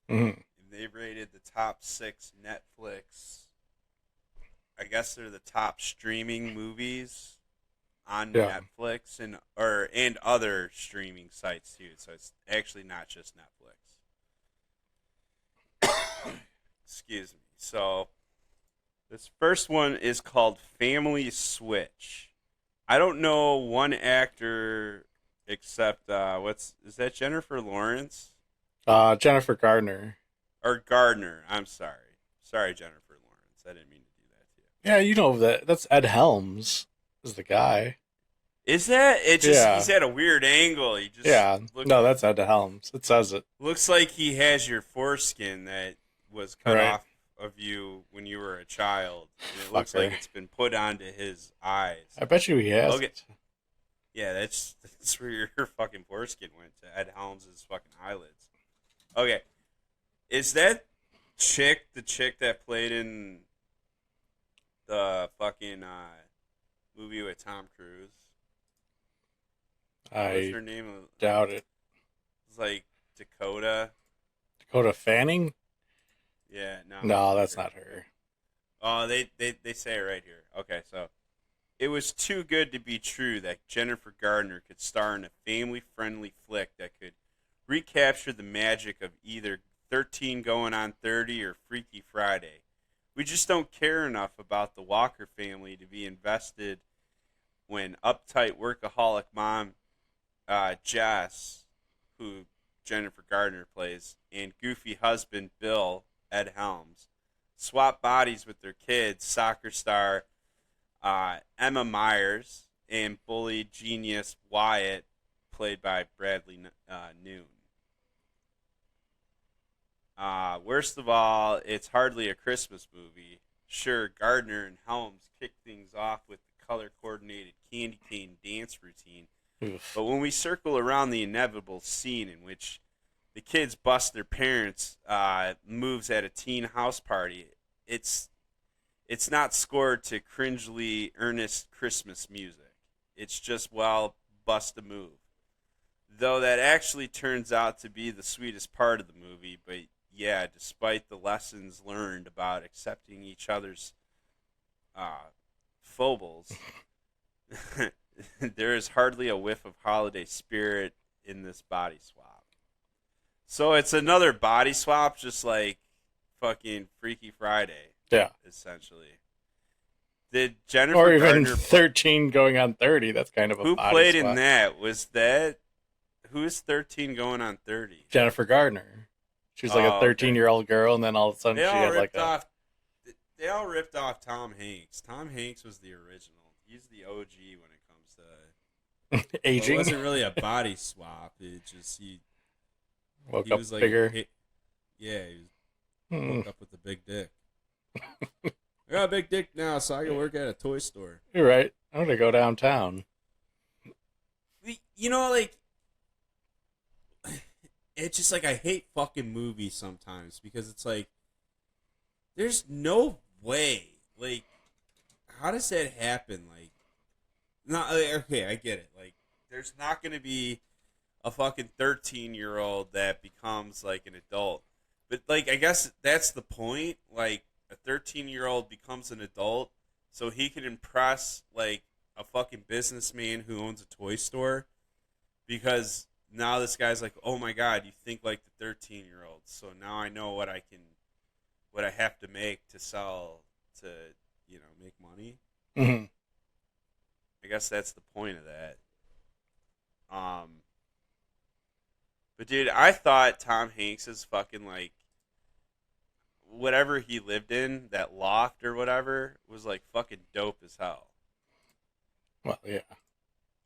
Mm-hmm. They rated the top 6 Netflix. I guess they're the top streaming movies on Netflix and other streaming sites too. So it's actually not just Netflix. Excuse me. So this first one is called Family Switch. I don't know one actor except is that Jennifer Lawrence? Jennifer Gardner. Or Gardner. I'm sorry. Sorry, Jennifer Lawrence. I didn't mean to do that to you. Yeah, you know that's Ed Helms is the guy. Is that? It just he's at a weird angle. He just no, that's Ed Helms. It says it. Looks like he has your foreskin that was cut off of you when you were a child. And it looks like it's been put onto his eyes. I bet you he has. Yeah, that's where your fucking foreskin went to. Ed Helms' fucking eyelids. Okay. Is that the chick that played in the fucking movie with Tom Cruise? What's her name? Doubt it. It's like Dakota. Dakota Fanning? Yeah, no. No, that's not her. Oh, they say it right here. Okay, so it was too good to be true that Jennifer Gardner could star in a family-friendly flick that could recapture the magic of either 13 Going on 30 or Freaky Friday. We just don't care enough about the Walker family to be invested when uptight workaholic mom Jess, who Jennifer Gardner plays, and goofy husband Bill, Ed Helms, swap bodies with their kids, soccer star Emma Myers, and bully genius Wyatt, played by Bradley Noon. Worst of all, it's hardly a Christmas movie. Sure, Gardner and Helms kick things off with the color-coordinated candy cane dance routine, but when we circle around the inevitable scene in which the kids bust their parents' moves at a teen house party, it's not scored to cringely earnest Christmas music. It's just, well, bust a move. Though that actually turns out to be the sweetest part of the movie, but yeah, despite the lessons learned about accepting each other's foibles, there is hardly a whiff of holiday spirit in this body swap. So it's another body swap, just like fucking Freaky Friday. Yeah. Essentially. Did Jennifer Or even Gardner 13 Going on 30, that's kind of a Who body played swap. in that? Who is 13 Going on 30? Jennifer Gardner. She was like a 13-year-old girl, and then all of a sudden she had like a... They all ripped off Tom Hanks. Tom Hanks was the original. He's the OG when it comes to... aging. Well, it wasn't really a body swap. It just, he woke was up like bigger. He woke up with a big dick. I got a big dick now, so I can work at a toy store. You're right. I'm going to go downtown. You know, like... It's just like I hate fucking movies sometimes because it's like there's no way. Like, how does that happen? Like, not okay. I get it. Like, there's not going to be a fucking 13-year-old that becomes like an adult. But like, I guess that's the point. Like, a 13-year-old becomes an adult so he can impress like a fucking businessman who owns a toy store because. Now this guy's like, oh my god, you think like the 13-year-old. So now I know what I have to make to sell to, make money. Mm-hmm. I guess that's the point of that. But dude, I thought Tom Hanks's fucking like, whatever he lived in, that loft or whatever, was like fucking dope as hell. Well, yeah.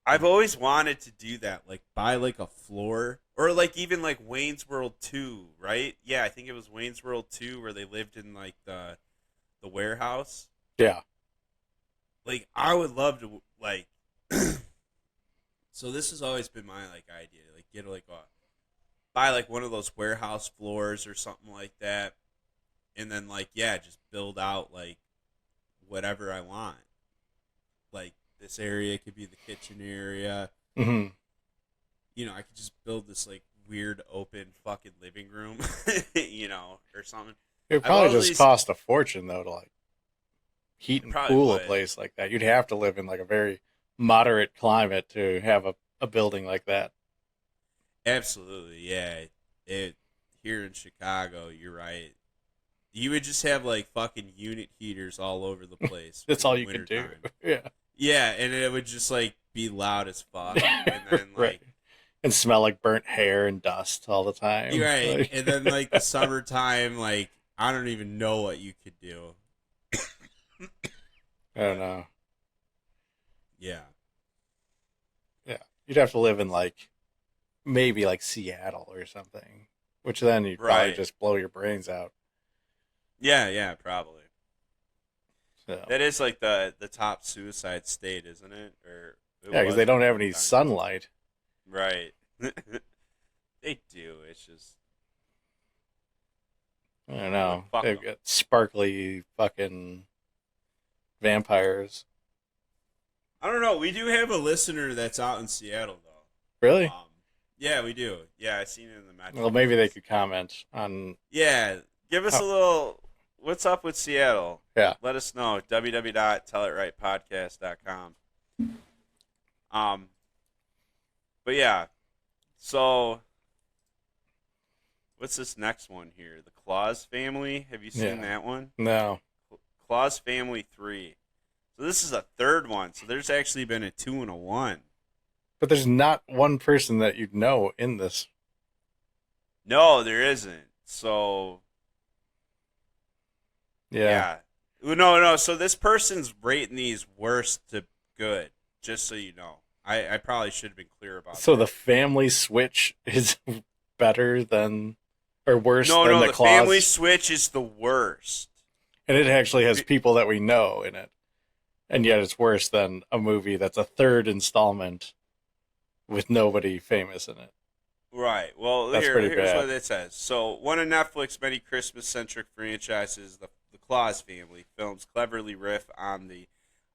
I've always wanted to do that, like buy like a floor, or like even like Wayne's World 2, right? Yeah, I think it was Wayne's World 2 where they lived in like the warehouse. Yeah. Like I would love to like So this has always been my like idea, like get like a buy like one of those warehouse floors or something like that, and then like yeah, just build out like whatever I want. Like this area could be the kitchen area. Mm-hmm. You know, I could just build this like weird open fucking living room, you know, or something. It would probably just cost a fortune though to like heat and cool a place like that. You'd have to live in like a very moderate climate to have a building like that. Absolutely, yeah. It here in Chicago, you're right. You would just have like fucking unit heaters all over the place. That's all you could do. Yeah. Yeah, and it would just like be loud as fuck, and then like right. And smell like burnt hair and dust all the time. Right, like... and then like the summertime, like I don't even know what you could do. I don't know. Yeah. Yeah, you'd have to live in like maybe like Seattle or something, which then you'd probably just blow your brains out. Yeah, probably. So. That is like the top suicide state, isn't it? Or yeah, because they don't have any sunlight. Right. They do. It's just I don't know. They've got sparkly fucking vampires. I don't know. We do have a listener that's out in Seattle, though. Really? Yeah, we do. Yeah, I seen it in the match. Well, maybe they could comment on. Yeah, give us a little. What's up with Seattle? Yeah. Let us know. www.tellitrightpodcast.com. But yeah, so what's this next one here? The Claus Family. Have you seen that one? No. Claus Family 3. So this is a third one. So there's actually been a 2 and a 1. But there's not one person that you'd know in this. No, there isn't. So yeah. No. So this person's rating these worst to good, just so you know. I probably should have been clear about that. So the family switch is better than, or worse than the Claus? No, the family switch is the worst. And it actually has people that we know in it. And yet it's worse than a movie that's a third installment with nobody famous in it. Right. Well, here's what it says. So, one of Netflix's many Christmas-centric franchises, the Claus Family, films cleverly riff on the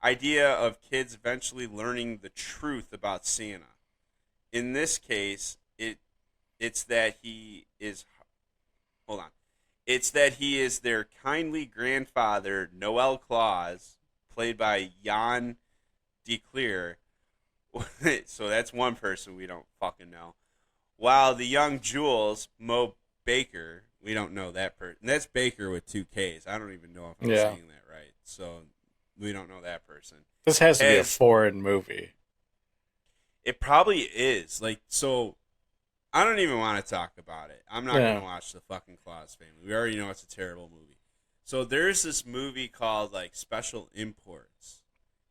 idea of kids eventually learning the truth about Santa. In this case, it's that he is... Hold on. It's that he is their kindly grandfather, Noel Claus, played by Jan DeClear. So that's one person we don't fucking know. While the young Jules, Mo Baker, we don't know that person. That's Baker with 2 Ks. I don't even know if I'm saying that right. So we don't know that person. This has to be a foreign movie. It probably is. Like, so I don't even want to talk about it. I'm not going to watch the fucking Claus Family. We already know it's a terrible movie. So there's this movie called like Special Imports.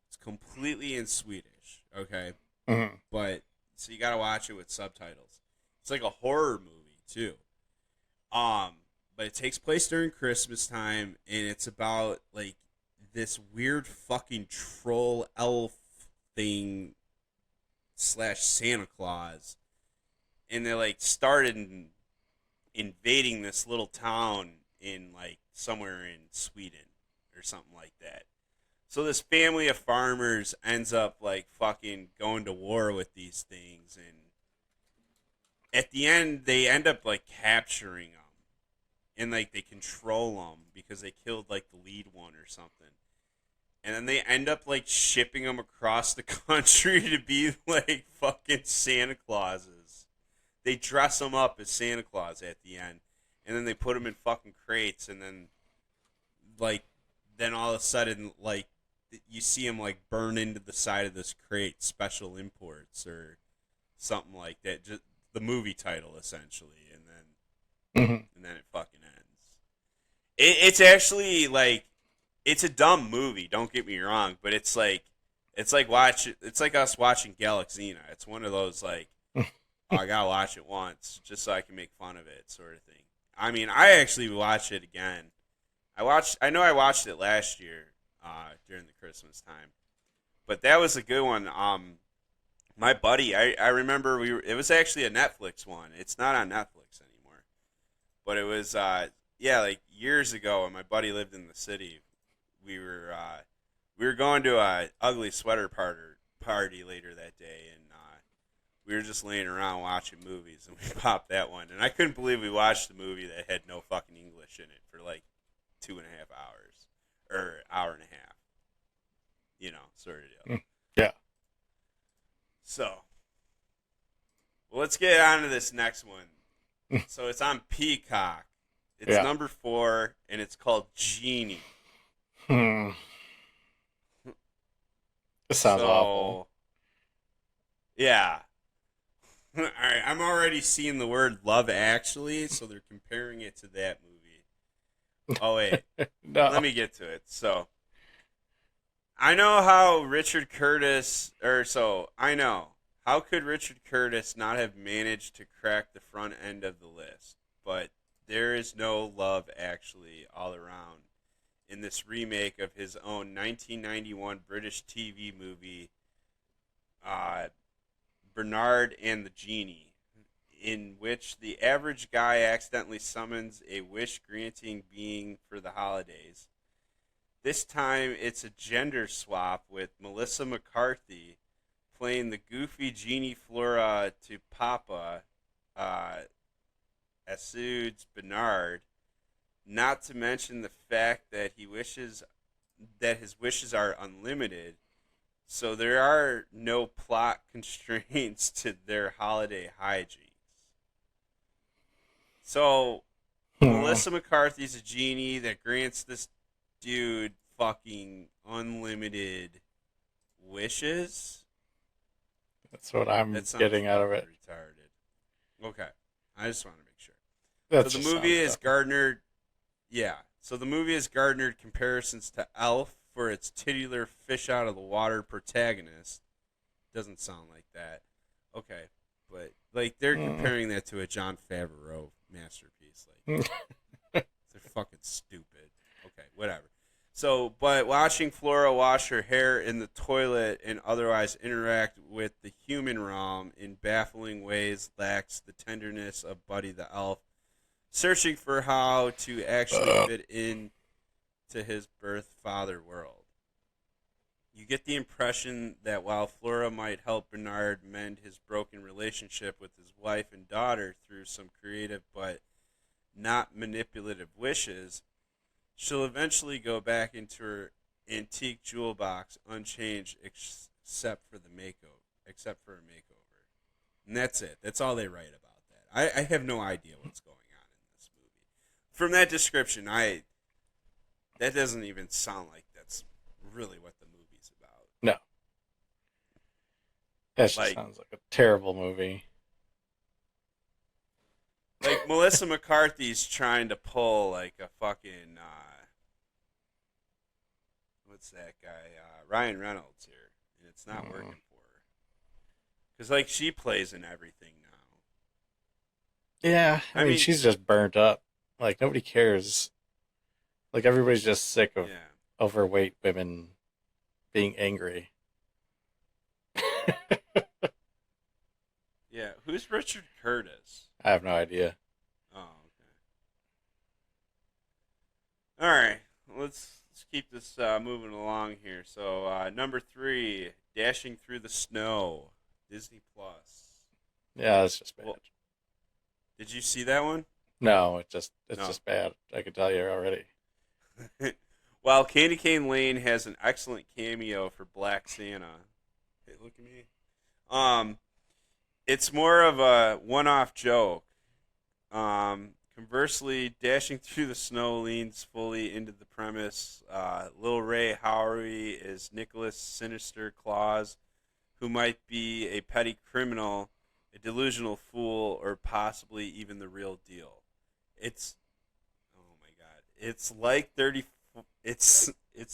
It's completely in Swedish, okay? Mm-hmm. But so you got to watch it with subtitles. It's like a horror movie too. But it takes place during Christmas time, and it's about like this weird fucking troll elf thing / Santa Claus, and they like started invading this little town in like somewhere in Sweden or something like that. So this family of farmers ends up like fucking going to war with these things, and at the end they end up like capturing them, and like they control them because they killed like the lead one or something, and then they end up like shipping them across the country to be like fucking Santa Clauses. They dress them up as Santa Claus at the end, and then they put them in fucking crates, and then like then all of a sudden like you see them like burn into the side of this crate, Special Imports or something like that. Just the movie title essentially, and then it fucking ends. It's actually like it's a dumb movie. Don't get me wrong, but it's like us watching Galaxina. It's one of those like I gotta watch it once just so I can make fun of it, sort of thing. I mean, I actually watched it again. I know I watched it last year during the Christmas time, but that was a good one. My buddy, I remember it was actually a Netflix one. It's not on Netflix anymore. But it was yeah, like years ago when my buddy lived in the city, we were we were going to a ugly sweater party later that day, and we were just laying around watching movies, and we popped that one. And I couldn't believe we watched a movie that had no fucking English in it for like 2.5 hours or hour and a half. You know, sort of deal. Yeah. So, well, let's get on to this next one. So it's on Peacock. It's number 4, and it's called Genie. This sounds awful. Yeah. All right, I'm already seeing the word Love Actually, so they're comparing it to that movie. Oh, wait. No. Let me get to it. So, I know how Richard Curtis, how could Richard Curtis not have managed to crack the front end of the list? But there is no Love Actually all around in this remake of his own 1991 British TV movie, Bernard and the Genie, in which the average guy accidentally summons a wish-granting being for the holidays. This time it's a gender swap with Melissa McCarthy playing the goofy Genie Flora to Papa, Asud's Bernard, not to mention the fact that his wishes are unlimited, so there are no plot constraints to their holiday hijinks. So, Melissa McCarthy's a genie that grants this dude fucking unlimited wishes. That's what I'm getting out of it. Retarded. Okay, I just want to make sure. So the movie has garnered, So the movie has garnered comparisons to Elf for its titular fish out of the water protagonist. Doesn't sound like that. Okay, but like they're comparing that to a Jon Favreau masterpiece. Like they're fucking stupid. Okay, whatever. So, but watching Flora wash her hair in the toilet and otherwise interact with the human realm in baffling ways lacks the tenderness of Buddy the Elf, searching for how to actually fit in to his birth father world. You get the impression that while Flora might help Bernard mend his broken relationship with his wife and daughter through some creative but not manipulative wishes, she'll eventually go back into her antique jewel box unchanged except for a makeover. And that's it. That's all they write about that. I have no idea what's going on in this movie. From that description, that doesn't even sound like that's really what the movie's about. No. That just sounds like a terrible movie. Like, Melissa McCarthy's trying to pull, like, a fucking, what's that guy? Ryan Reynolds here. And it's not working for her. Because, like, she plays in everything now. Yeah. I mean, she's just burnt up. Like, nobody cares. Like, everybody's just sick of overweight women being angry. Yeah. Who's Richard Curtis? I have no idea. Oh, okay. All right. Let's keep this moving along here. So, number 3, Dashing Through the Snow, Disney Plus. Yeah, that's just bad. Well, did you see that one? No, it's just bad. I can tell you already. Well, Candy Cane Lane has an excellent cameo for Black Santa. Hey, look at me. It's more of a one-off joke. Conversely, Dashing Through the Snow leans fully into the premise. Lil Ray Howery is Nicholas Sinister Claus, who might be a petty criminal, a delusional fool, or possibly even the real deal. It's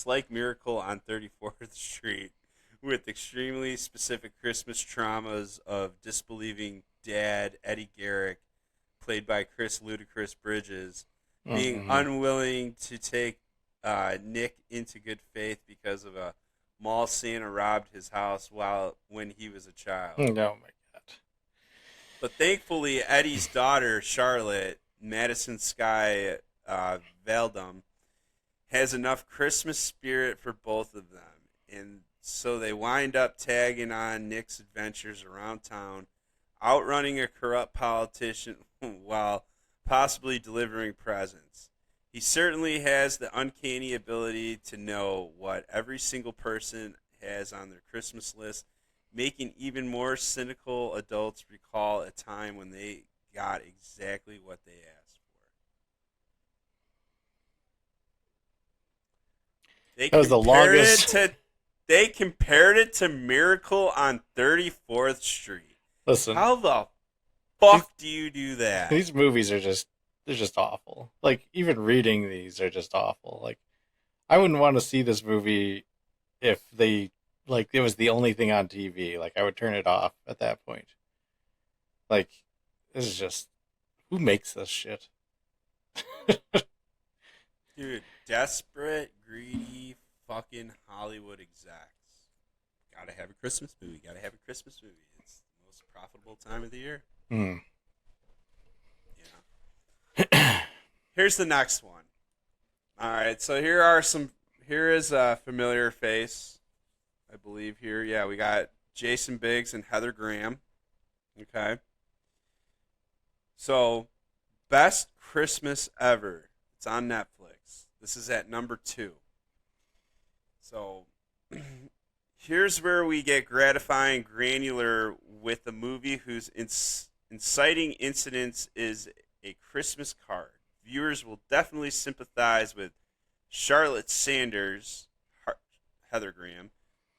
like Miracle on 34th Street, with extremely specific Christmas traumas of disbelieving dad Eddie Garrick, played by Chris Ludacris Bridges, being unwilling to take Nick into good faith because of a mall Santa robbed his house when he was a child. Oh my god! But thankfully, Eddie's daughter Charlotte, Madison Sky Valdum, has enough Christmas spirit for both of them, and so they wind up tagging on Nick's adventures around town, outrunning a corrupt politician while possibly delivering presents. He certainly has the uncanny ability to know what every single person has on their Christmas list, making even more cynical adults recall a time when they got exactly what they asked for. That was the longest. They compared it to Miracle on 34th Street. Listen, how the fuck do you do that? These movies are they're just awful. Like, even reading these are just awful. Like, I wouldn't want to see this movie if it was the only thing on TV. Like, I would turn it off at that point. Like, this is just, who makes this shit? Dude, desperate, greedy, fucking Hollywood execs. Gotta have a Christmas movie. It's the most profitable time of the year. Hmm. Here's the next one. All right, so here is a familiar face, I believe here. Yeah, we got Jason Biggs and Heather Graham. Okay. So, Best Christmas Ever. It's on Netflix. This is at number 2. So, here's where we get gratifying granular with a movie whose inciting incidents is a Christmas card. Viewers will definitely sympathize with Charlotte Sanders, Heather Graham,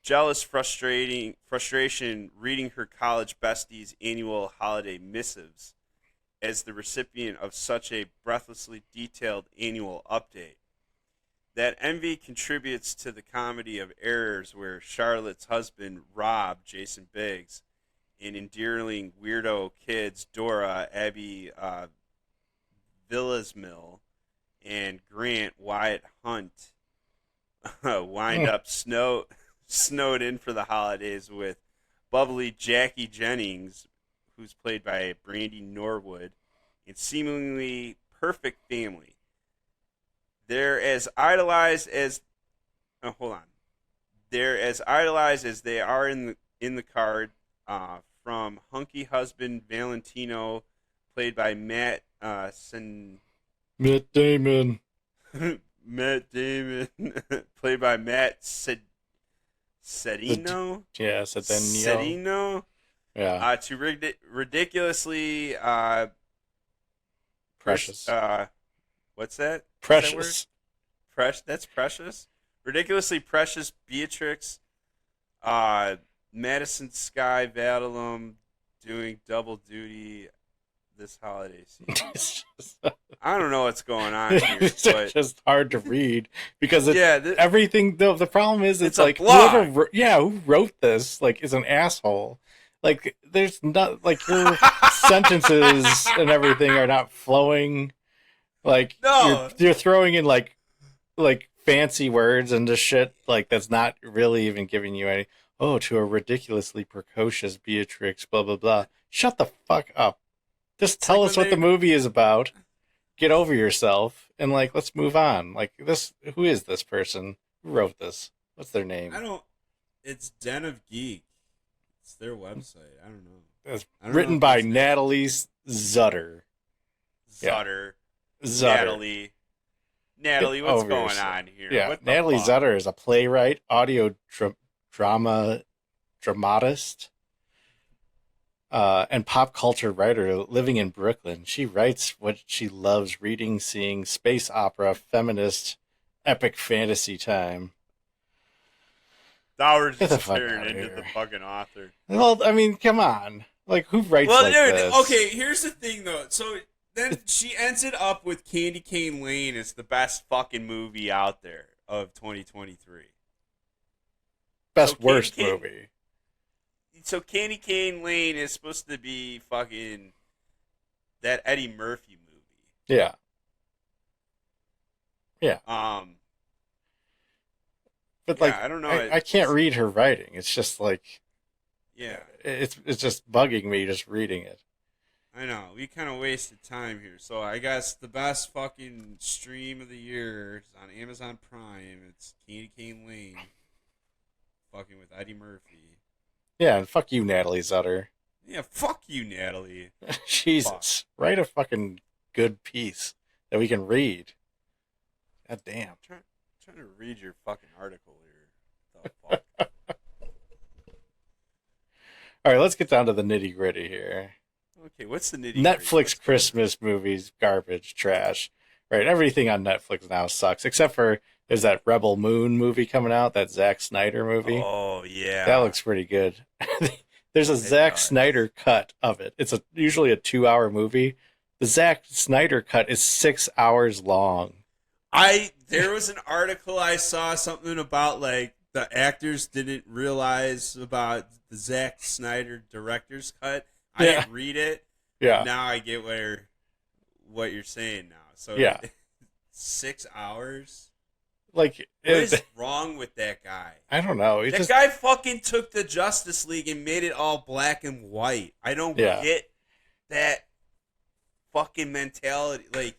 jealous frustration reading her college bestie's annual holiday missives as the recipient of such a breathlessly detailed annual update. That envy contributes to the comedy of errors where Charlotte's husband, Rob, Jason Biggs, and endearing weirdo kids, Dora, Abby Villasmill, and Grant Wyatt Hunt, wind up snowed in for the holidays with bubbly Jackie Jennings, who's played by Brandy Norwood, and seemingly perfect family. They're as idolized as they are in the card, from hunky husband Valentino, played by Matt Damon. Matt Damon, played by Matt Sedino. Yeah, Sedino. Yeah. To ridiculously Precious. What's that? Precious. That's Precious. Ridiculously Precious Beatrix. Madison Sky Vadalum doing double duty this holiday season. I don't know what's going on here. It's just hard to read because everything. The problem is it's like whoever who wrote this is an asshole. Like, there's not, like, your sentences and everything are not flowing. Like, no. You're throwing in like fancy words into shit that's not really even giving you any. Oh, to a ridiculously precocious Beatrix, blah blah blah. Shut the fuck up. Just tell us what the movie is about. Get over yourself and let's move on. Who is this person? Who wrote this? What's their name? It's Den of Geek. It's their website. I don't know. It's written by Natalie Zutter. Zutter. Natalie, Get what's over going yourself. on here? Yeah, What Natalie fuck? Zutter is a playwright, audio dramatist, and pop culture writer living in Brooklyn. She writes what she loves reading, seeing: space opera, feminist, epic fantasy time. Now we're Get the just fuck tearing outta into here. the fucking author. Well, I mean, come on. Who writes Well, like dude, this? okay, here's the thing, though. So then she ends it up with Candy Cane Lane as the best fucking movie out there of 2023. Best worst movie. So Candy Cane Lane is supposed to be fucking that Eddie Murphy movie. Yeah. Yeah. But yeah, like, I don't know. I can't read her writing. It's just like, Yeah, it's just bugging me just reading it. I know. We kind of wasted time here. So I guess the best fucking stream of the year is on Amazon Prime. It's Candy Cane Lane, fucking with Eddie Murphy. Yeah, and fuck you, Natalie Zutter. Yeah, fuck you, Natalie. Jesus, write a fucking good piece that we can read. God damn. Trying to read your fucking article here. The fuck? All right, let's get down to the nitty gritty here. Okay, what's the nitty? Netflix Christmas movies, garbage, trash. Right, everything on Netflix now sucks, except for there's that Rebel Moon movie coming out, that Zack Snyder movie. Oh yeah, that looks pretty good. There's a Zack Snyder cut of it. It's usually a 2-hour movie. The Zack Snyder cut is 6 hours long. There was an article I saw something about like the actors didn't realize about the Zack Snyder director's cut. I didn't read it. Yeah. Now I get what you're saying now. So yeah, 6 hours. Like, what is wrong with that guy? I don't know. That guy fucking took the Justice League and made it all black and white. I don't get that fucking mentality. Like,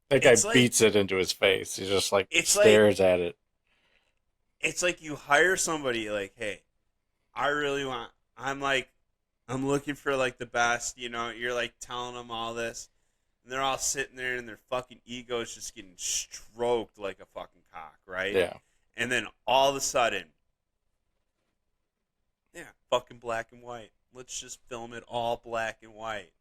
that guy beats it into his face. He just stares at it. It's like you hire somebody like, hey, I'm looking for like the best, you know, you're like telling them all this, and they're all sitting there and their fucking ego's just getting stroked like a fucking cock, right? Yeah. And then all of a sudden, fucking black and white. Let's just film it all black and white.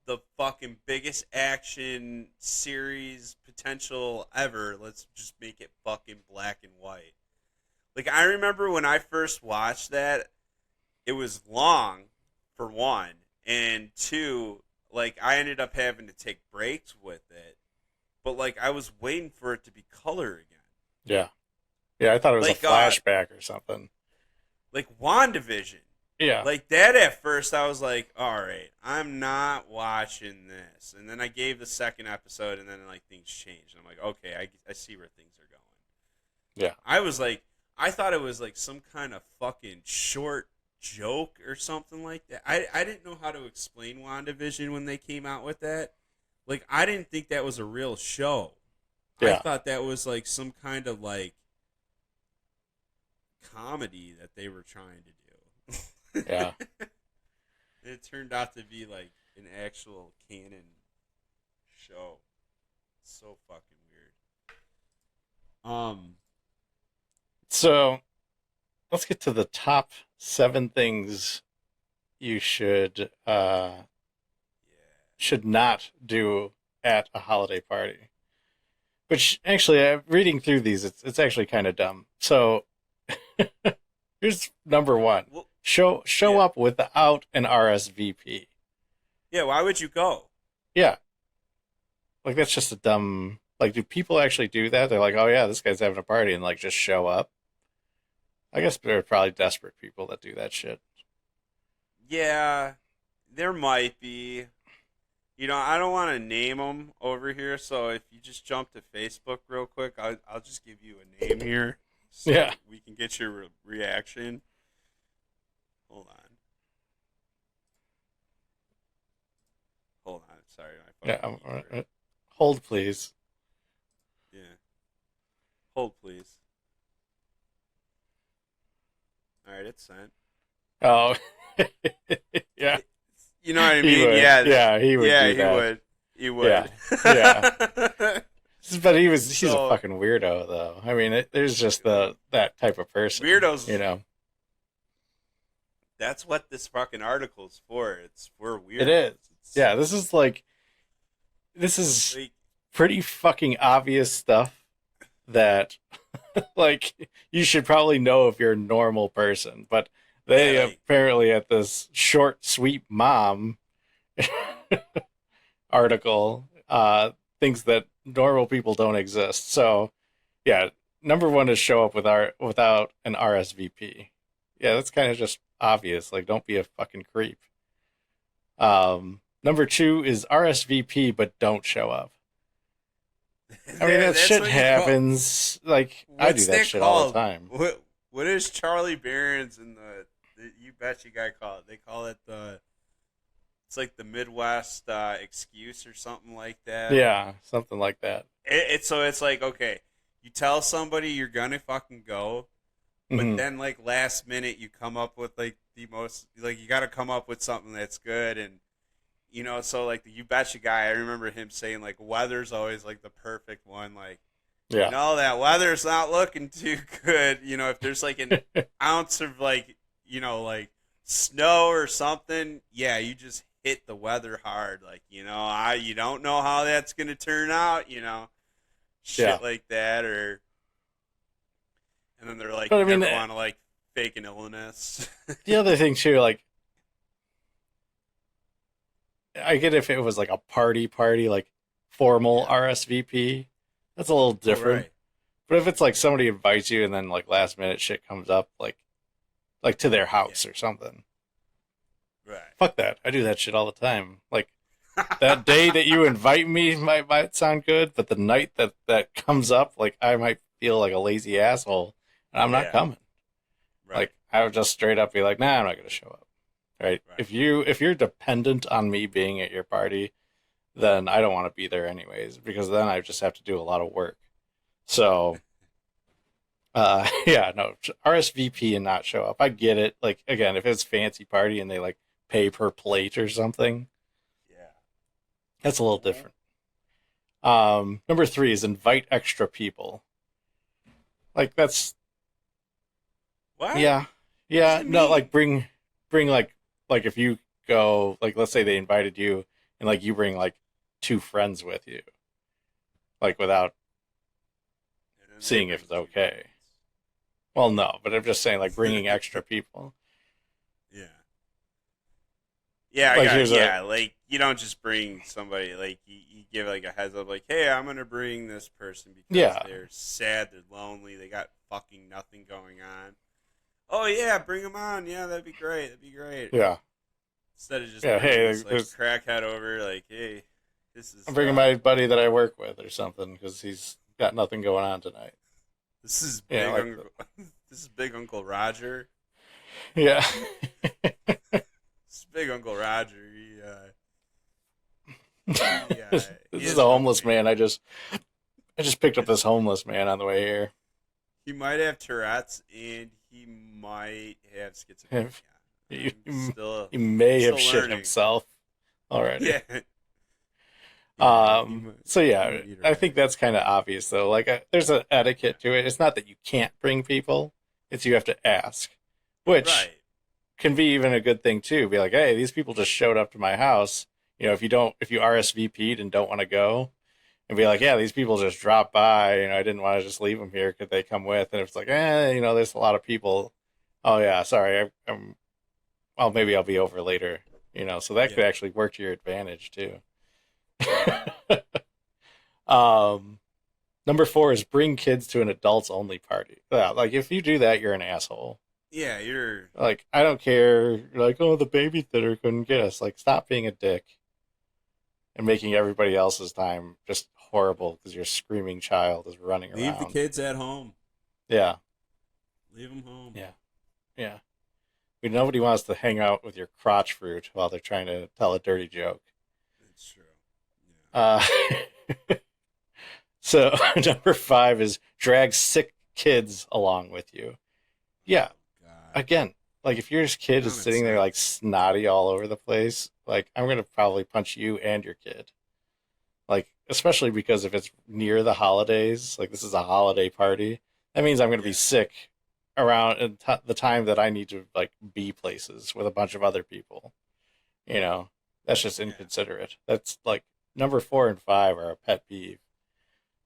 The fucking biggest action series potential ever. Let's just make it fucking black and white. Like, I remember when I first watched that, it was long, for one, and two, like, I ended up having to take breaks with it, but, like, I was waiting for it to be color again. Yeah. Yeah, I thought it was like, a flashback or something. Like WandaVision. Yeah. Like, that at first, I was like, all right, I'm not watching this. And then I gave the second episode, and then, like, things changed. I'm like, okay, I see where things are going. Yeah. I thought it was, like, some kind of fucking short joke or something like that. I didn't know how to explain WandaVision when they came out with that. Like, I didn't think that was a real show. Yeah. I thought that was, like, some kind of, like, comedy that they were trying to do. Yeah. And it turned out to be, like, an actual canon show. So fucking weird. So, let's get to the top 7 things you should not do at a holiday party. Which, actually, reading through these, it's actually kind of dumb. So, here's number 1. Well, show up without an RSVP. Yeah, why would you go? Yeah. Like, that's just a dumb... Like, do people actually do that? They're like, oh, yeah, this guy's having a party, and, like, just show up. I guess there are probably desperate people that do that shit. Yeah, there might be. You know, I don't want to name them over here, so if you just jump to Facebook real quick, I'll just give you a name here. So we can get your reaction. Hold on. Sorry. Hold, please. Yeah. Hold, please. All right, it's sent. Oh. Yeah. You know what I mean? Yeah, he would. Yeah, he would. Yeah. But he's a fucking weirdo, though. I mean, there's just that type of person. Weirdos, you know. That's what this fucking article's for. It's for weirdos. It is. Yeah, this is like pretty fucking obvious stuff that like you should probably know if you're a normal person, but they apparently at this short sweet mom article thinks that normal people don't exist. So yeah, number 1 is show up without an RSVP. Yeah, that's kind of just obvious. Like, don't be a fucking creep. Number 2 is RSVP but don't show up. I mean, that shit what happens. Like, I do that shit all the called? time. What is Charlie Barron's and the You Betcha guy call it? They call it it's like the Midwest excuse or something like that. Yeah, something like that. So it's like, okay, you tell somebody you're gonna fucking go, but then like last minute you come up with like the most, like you got to come up with something that's good. And so like the You Betcha guy, I remember him saying like weather's always like the perfect one. Like, Yeah. that weather's not looking too good. If there's like an ounce of like like snow or something, yeah, you just hit the weather hard. Like, you don't know how that's gonna turn out. Shit like that. And then they're like, But, you I mean, never want to like fake an illness. The other thing too, like, I get if it was like a party, like formal RSVP, that's a little different. Right. But if it's like somebody invites you and then like last minute shit comes up, like to their house or something, Right. fuck that. I do that shit all the time. Like, that day that you invite me might sound good, but the night that comes up, like, I might feel like a lazy asshole, and I'm not coming. Right. Like, I would just straight up be like, nah, I'm not going to show up. Right? If you're dependent on me being at your party, then I don't want to be there anyways, because then I just have to do a lot of work. So, RSVP and not show up. I get it. Like, again, if it's fancy party and they like pay per plate or something, that's a little different. Number 3 is invite extra people. Like, that's... What? Yeah. No, like, bring like if you go, like, let's say they invited you and like you bring like 2 friends with you, like, without seeing if it's okay. Well, no, but I'm just saying, like, bringing extra people. Yeah, like, like, you don't just bring somebody, like, you give, like, a heads up, like, hey, I'm going to bring this person because they're sad, they're lonely, they got fucking nothing going on. Oh, yeah, bring them on. Yeah, that'd be great. Yeah. Instead of just bringing this, like, crackhead over, like, hey, this is... I'm bringing my buddy that I work with or something because he's got nothing going on tonight. This is this is Big Uncle Roger. Yeah. Big Uncle Roger, This is a homeless man. I just picked up this homeless man on the way here. He might have Tourette's and he might have schizophrenia. He may have shit himself already. Yeah. So yeah, I think that's kind of obvious though. Like, there's an etiquette to it. It's not that you can't bring people; it's you have to ask, which can be even a good thing too. Be like, hey, these people just showed up to my house. If you RSVP'd and don't want to go, and be like, yeah, these people just dropped by. I didn't want to just leave them here. Could they come with? And if it's like, there's a lot of people. Oh yeah, sorry. Well, maybe I'll be over later. So that could actually work to your advantage too. Number 4 is bring kids to an adults only party. Yeah, like, if you do that, you're an asshole. Yeah, you're like, I don't care. You're like, oh, the babysitter couldn't get us. Like, stop being a dick and making everybody else's time just horrible because your screaming child is running around. Leave the kids at home. Yeah. Leave them home. Yeah. Nobody wants to hang out with your crotch fruit while they're trying to tell a dirty joke. That's true. Yeah. So number 5 is drag sick kids along with you. Yeah. Again, like, if your kid is sitting there like snotty all over the place, like, I'm going to probably punch you and your kid. Like, especially because if it's near the holidays, like, this is a holiday party, that means I'm going to be sick around the time that I need to, like, be places with a bunch of other people. That's just inconsiderate. That's, like, number 4 and 5 are a pet peeve.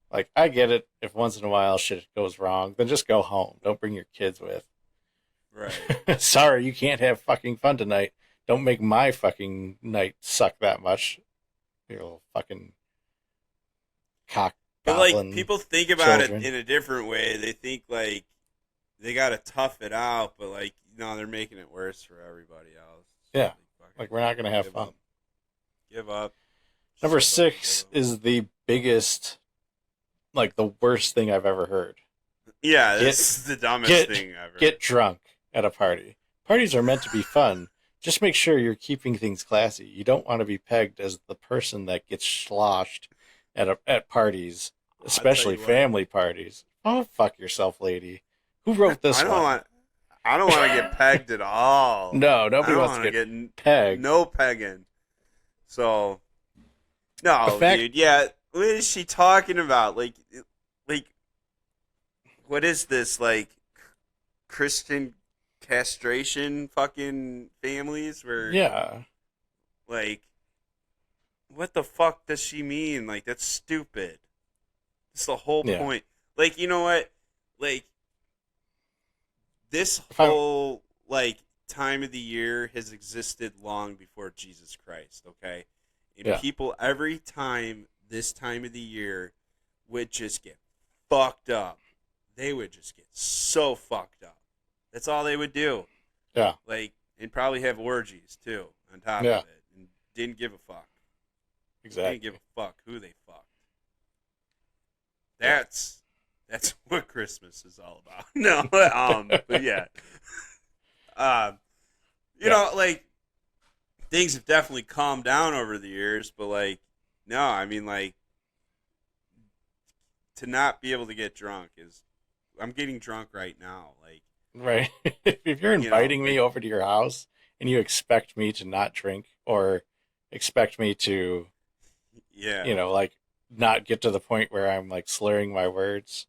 Like, I get it. If once in a while shit goes wrong, then just go home. Don't bring your kids with. Right. Sorry, you can't have fucking fun tonight. Don't make my fucking night suck that much. You little fucking cock. But, like, people think about it in a different way. They think, like, they gotta tough it out, but, like, no, they're making it worse for everybody else. Yeah. Like, we're not gonna have fun. Give up. Number 6 is the biggest, like the worst thing I've ever heard. Yeah, this is the dumbest thing ever. Get drunk at a party. Parties are meant to be fun. Just make sure you're keeping things classy. You don't want to be pegged as the person that gets sloshed at parties, especially family parties. Oh, fuck yourself, lady. Who wrote this one? I don't want to get pegged at all. No, nobody wants to get pegged. No pegging. So, no, dude. Yeah, what is she talking about? Like, what is this? Like, Christian castration fucking families where... Yeah. Like, what the fuck does she mean? Like, that's stupid. That's the whole point. Like, you know what? Like, this whole, like, time of the year has existed long before Jesus Christ, okay? And people, every time this time of the year, would just get fucked up. They would just get so fucked up. That's all they would do. Yeah. Like, and probably have orgies, too, on top of it. And didn't give a fuck. Exactly. Didn't give a fuck who they fucked. That's what Christmas is all about. No, but yeah. You know, like, things have definitely calmed down over the years, but, like, no, I mean, like, to not be able to get drunk is, I'm getting drunk right now, like. Right. If you're inviting me over to your house and you expect me to not drink or expect me to, you know, like, not get to the point where I'm, like, slurring my words,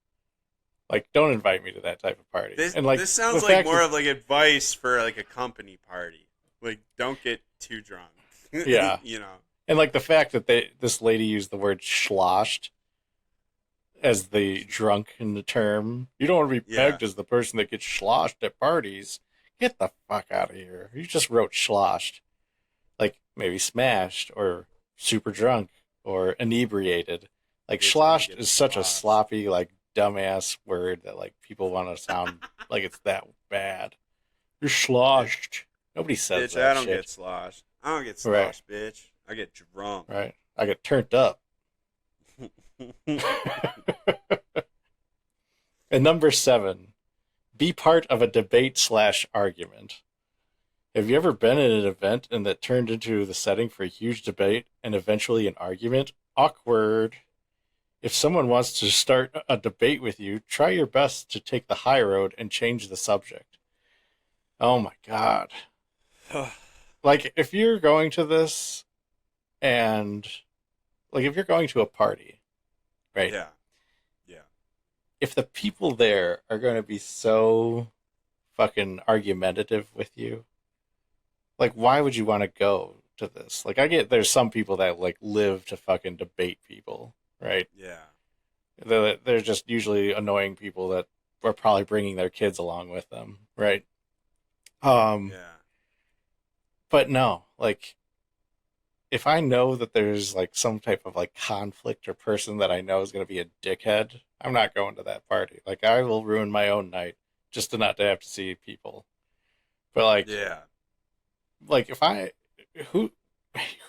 like, don't invite me to that type of party. This, and like, this sounds like more of, like, advice for, like, a company party. Like, don't get too drunk. Yeah. You know. And, like, the fact that this lady used the word sloshed as the drunk in the term. You don't want to be pegged as the person that gets sloshed at parties. Get the fuck out of here. You just wrote sloshed. Like, maybe smashed or super drunk or inebriated. Like, sloshed is such a sloppy, like, dumbass word that, like, people want to sound like it's that bad. You're sloshed. Nobody says bitch, that I don't shit. get sloshed. I don't get sloshed, bitch. I get drunk. Right. I get turned up. And number 7, be part of a debate/argument. Have you ever been at an event and that turned into the setting for a huge debate and eventually an argument? Awkward. If someone wants to start a debate with you, try your best to take the high road and change the subject. Oh my God. Like, if you're going to this and, like, if you're going to a party, right? Yeah. If the people there are going to be so fucking argumentative with you, like, why would you want to go to this? Like, I get there's some people that, like, live to fucking debate people, right? Yeah. They're just usually annoying people that are probably bringing their kids along with them, right? Yeah. But no, like, if I know that there's, like, some type of, like, conflict or person that I know is going to be a dickhead, I'm not going to that party. Like, I will ruin my own night just to not to have to see people. But, like, like, who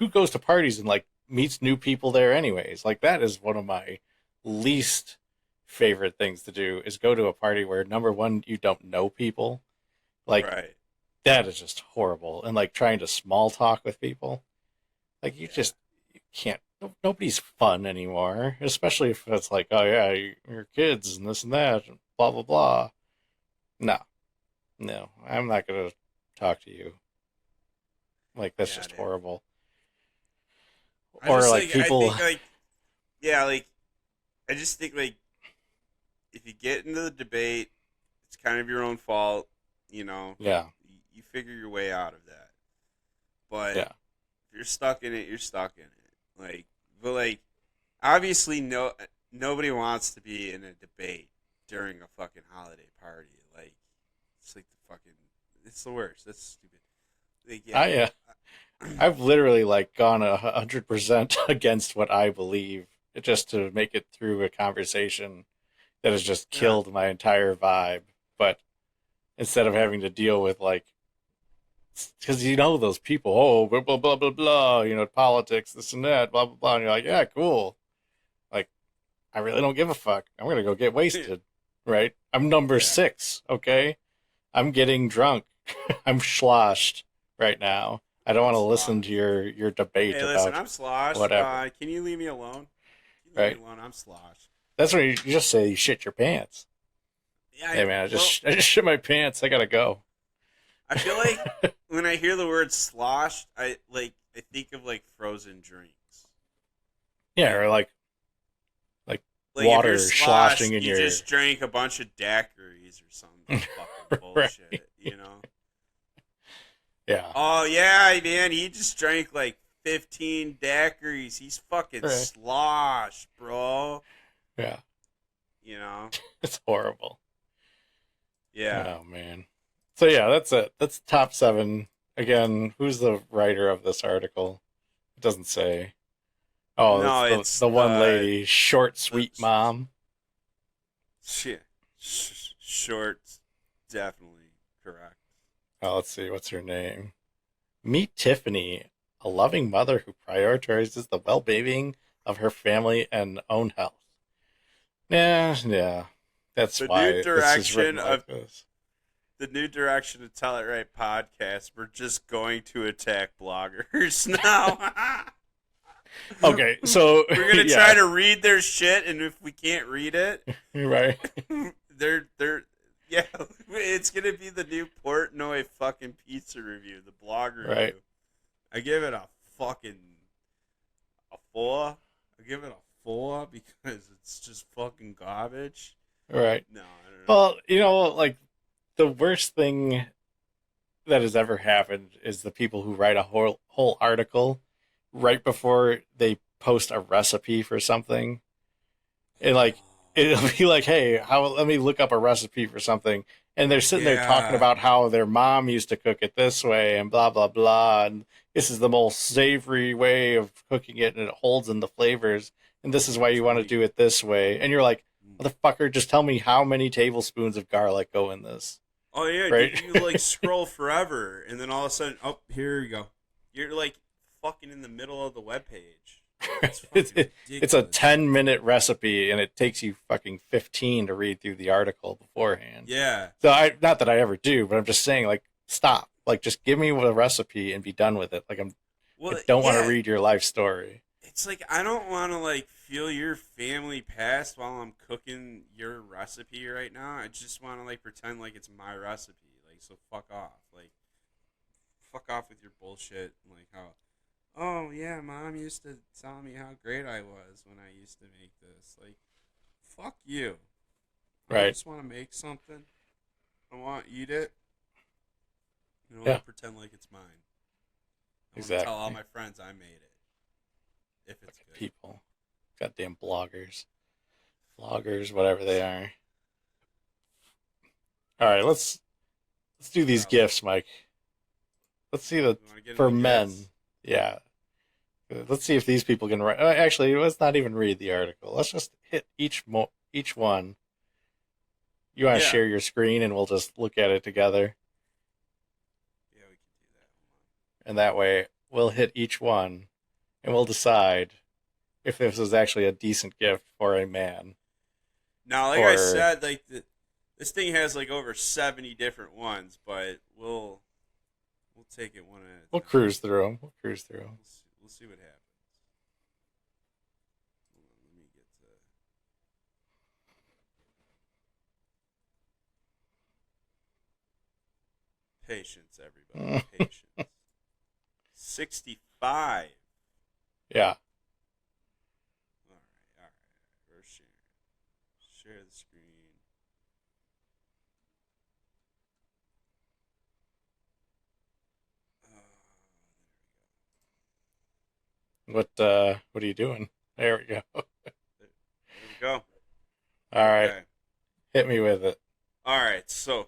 goes to parties and, like, meets new people there anyways? Like, that is one of my least favorite things to do, is go to a party where, number one, you don't know people. Like, that is just horrible. And, like, trying to small talk with people. Like, you can't, nobody's fun anymore. Especially if it's like, oh yeah, your kids and this and that, and blah, blah, blah. No, I'm not going to talk to you. Like, that's just horrible. Or, like, people... I think, like, I just think, like, if you get into the debate, it's kind of your own fault, you know? Yeah. You figure your way out of that. But... yeah. If you're stuck in it, you're stuck in it. Like, but, like, obviously nobody wants to be in a debate during a fucking holiday party. Like, it's like it's the worst. That's stupid. Like, I've literally, like, gone 100% against what I believe just to make it through a conversation that has just killed my entire vibe. But instead of having to deal with, like, because you know those people, oh, blah, blah, blah, blah, blah, you know, politics, this and that, blah, blah, blah, and you're like, yeah, cool. Like, I really don't give a fuck. I'm gonna go get wasted, right? I'm number 6, okay? I'm getting drunk. I'm sloshed right now. I don't want to listen to your debate Hey, about listen, I'm sloshed. whatever. Can you leave me alone? Right? I'm sloshed. That's when you just say you shit your pants. Yeah, Hey man, I just shit my pants. I gotta go. I feel like when I hear the word sloshed, I think of like frozen drinks. Yeah, or like water sloshing in you your. just drank a bunch of daiquiris or some fucking bullshit, Right. you know? Yeah. Oh yeah, man, he just drank like 15 daiquiris. He's fucking sloshed, bro. Yeah. You know? It's horrible. Yeah. Oh man. So yeah, that's it. That's top 7. Again, who's the writer of this article? It doesn't say. Oh, No, it's the one lady, short, sweet mom. Shit. Short's definitely correct. Oh, let's see. What's her name? Meet Tiffany, a loving mother who prioritizes the well-being of her family and own health. Yeah. That's The why new this is written direction like this. The new direction of Tell It Right podcast, we're just going to attack bloggers now. Okay, so we're gonna try to read their shit, and if we can't read it, right, they're it's gonna be the new Portnoy fucking pizza review, the blog review. Right. I give it a 4. I give it a 4 because it's just fucking garbage. Right. No, I don't know. Well, you know, like the worst thing that has ever happened is the people who write a whole article right before they post a recipe for something. And like it'll be like, hey, let me look up a recipe for something. And they're sitting there talking about how their mom used to cook it this way and blah, blah, blah. And this is the most savory way of cooking it and it holds in the flavors. And this is why you want to do it this way. And you're like, motherfucker, just tell me how many tablespoons of garlic go in this. Oh, yeah. Right? You like scroll forever. And then all of a sudden, oh, here you go. You're like fucking in the middle of the webpage. It's a 10-minute recipe, and it takes you fucking 15 to read through the article beforehand. Yeah. So not that I ever do, but I'm just saying, like, stop. Like, just give me the recipe and be done with it. Like, I don't want to read your life story. It's like, I don't want to, like, feel your family past while I'm cooking your recipe right now. I just want to, like, pretend like it's my recipe. Like, so fuck off. Like, fuck off with your bullshit. Like, how... Oh, yeah, Mom used to tell me how great I was when I used to make this. Like, fuck you. Right. I just want to make something. I want to eat it. I don't want to pretend like it's mine. I want to tell all my friends I made it. If it's good. People. Goddamn bloggers. Vloggers, whatever they are. All right, let's do these gifts, Mike. Let's see for men. Gifts? Yeah. Let's see if these people can write. Actually, let's not even read the article. Let's just hit each one. You want to share your screen and we'll just look at it together? Yeah, we can do that. And that way, we'll hit each one and we'll decide if this is actually a decent gift for a man. Now, like I said, like this thing has like over 70 different ones, but we'll take it one at a time. We'll cruise through them. We'll see what happens. Let me get to patience, everybody. Patience. 65. Yeah. All right. We're sharing. Share the screen. What are you doing? There we go. There we go. All right. Okay. Hit me with it. All right. So,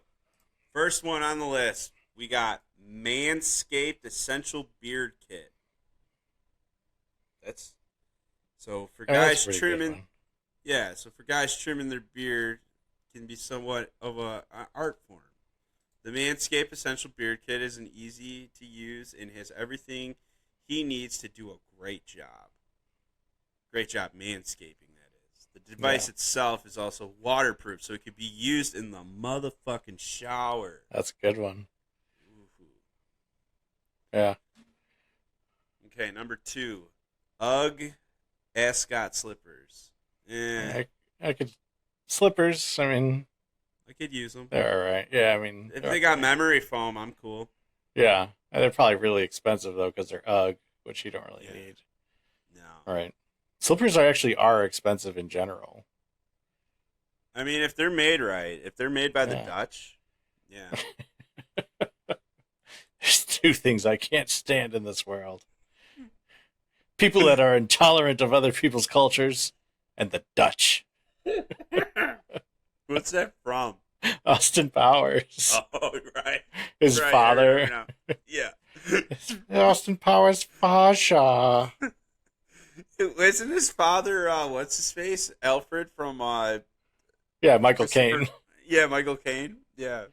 first one on the list, we got Manscaped Essential Beard Kit. That's so for guys trimming. Yeah, so for guys trimming their beard can be somewhat of an art form. The Manscaped Essential Beard Kit is an easy to use and has everything he needs to do a great job. Great job manscaping, that is. The device itself is also waterproof, so it could be used in the motherfucking shower. That's a good one. Ooh. Yeah. Okay, number 2. UGG ascot slippers. I could... Slippers, I mean... I could use them. They're alright. Yeah, I mean... If they got memory foam, I'm cool. Yeah. They're probably really expensive, though, because they're UGG, which you don't really need. No. Alright. Slippers are expensive in general. I mean, if they're made right, if they're made by the Dutch, yeah. There's 2 things I can't stand in this world. People that are intolerant of other people's cultures, and the Dutch. What's that from? Austin Powers. Oh, right. His father. Yeah. Austin Powers' Pasha. Isn't his father, what's his face? Alfred from, Michael Caine. Yeah, Michael Caine. Yeah.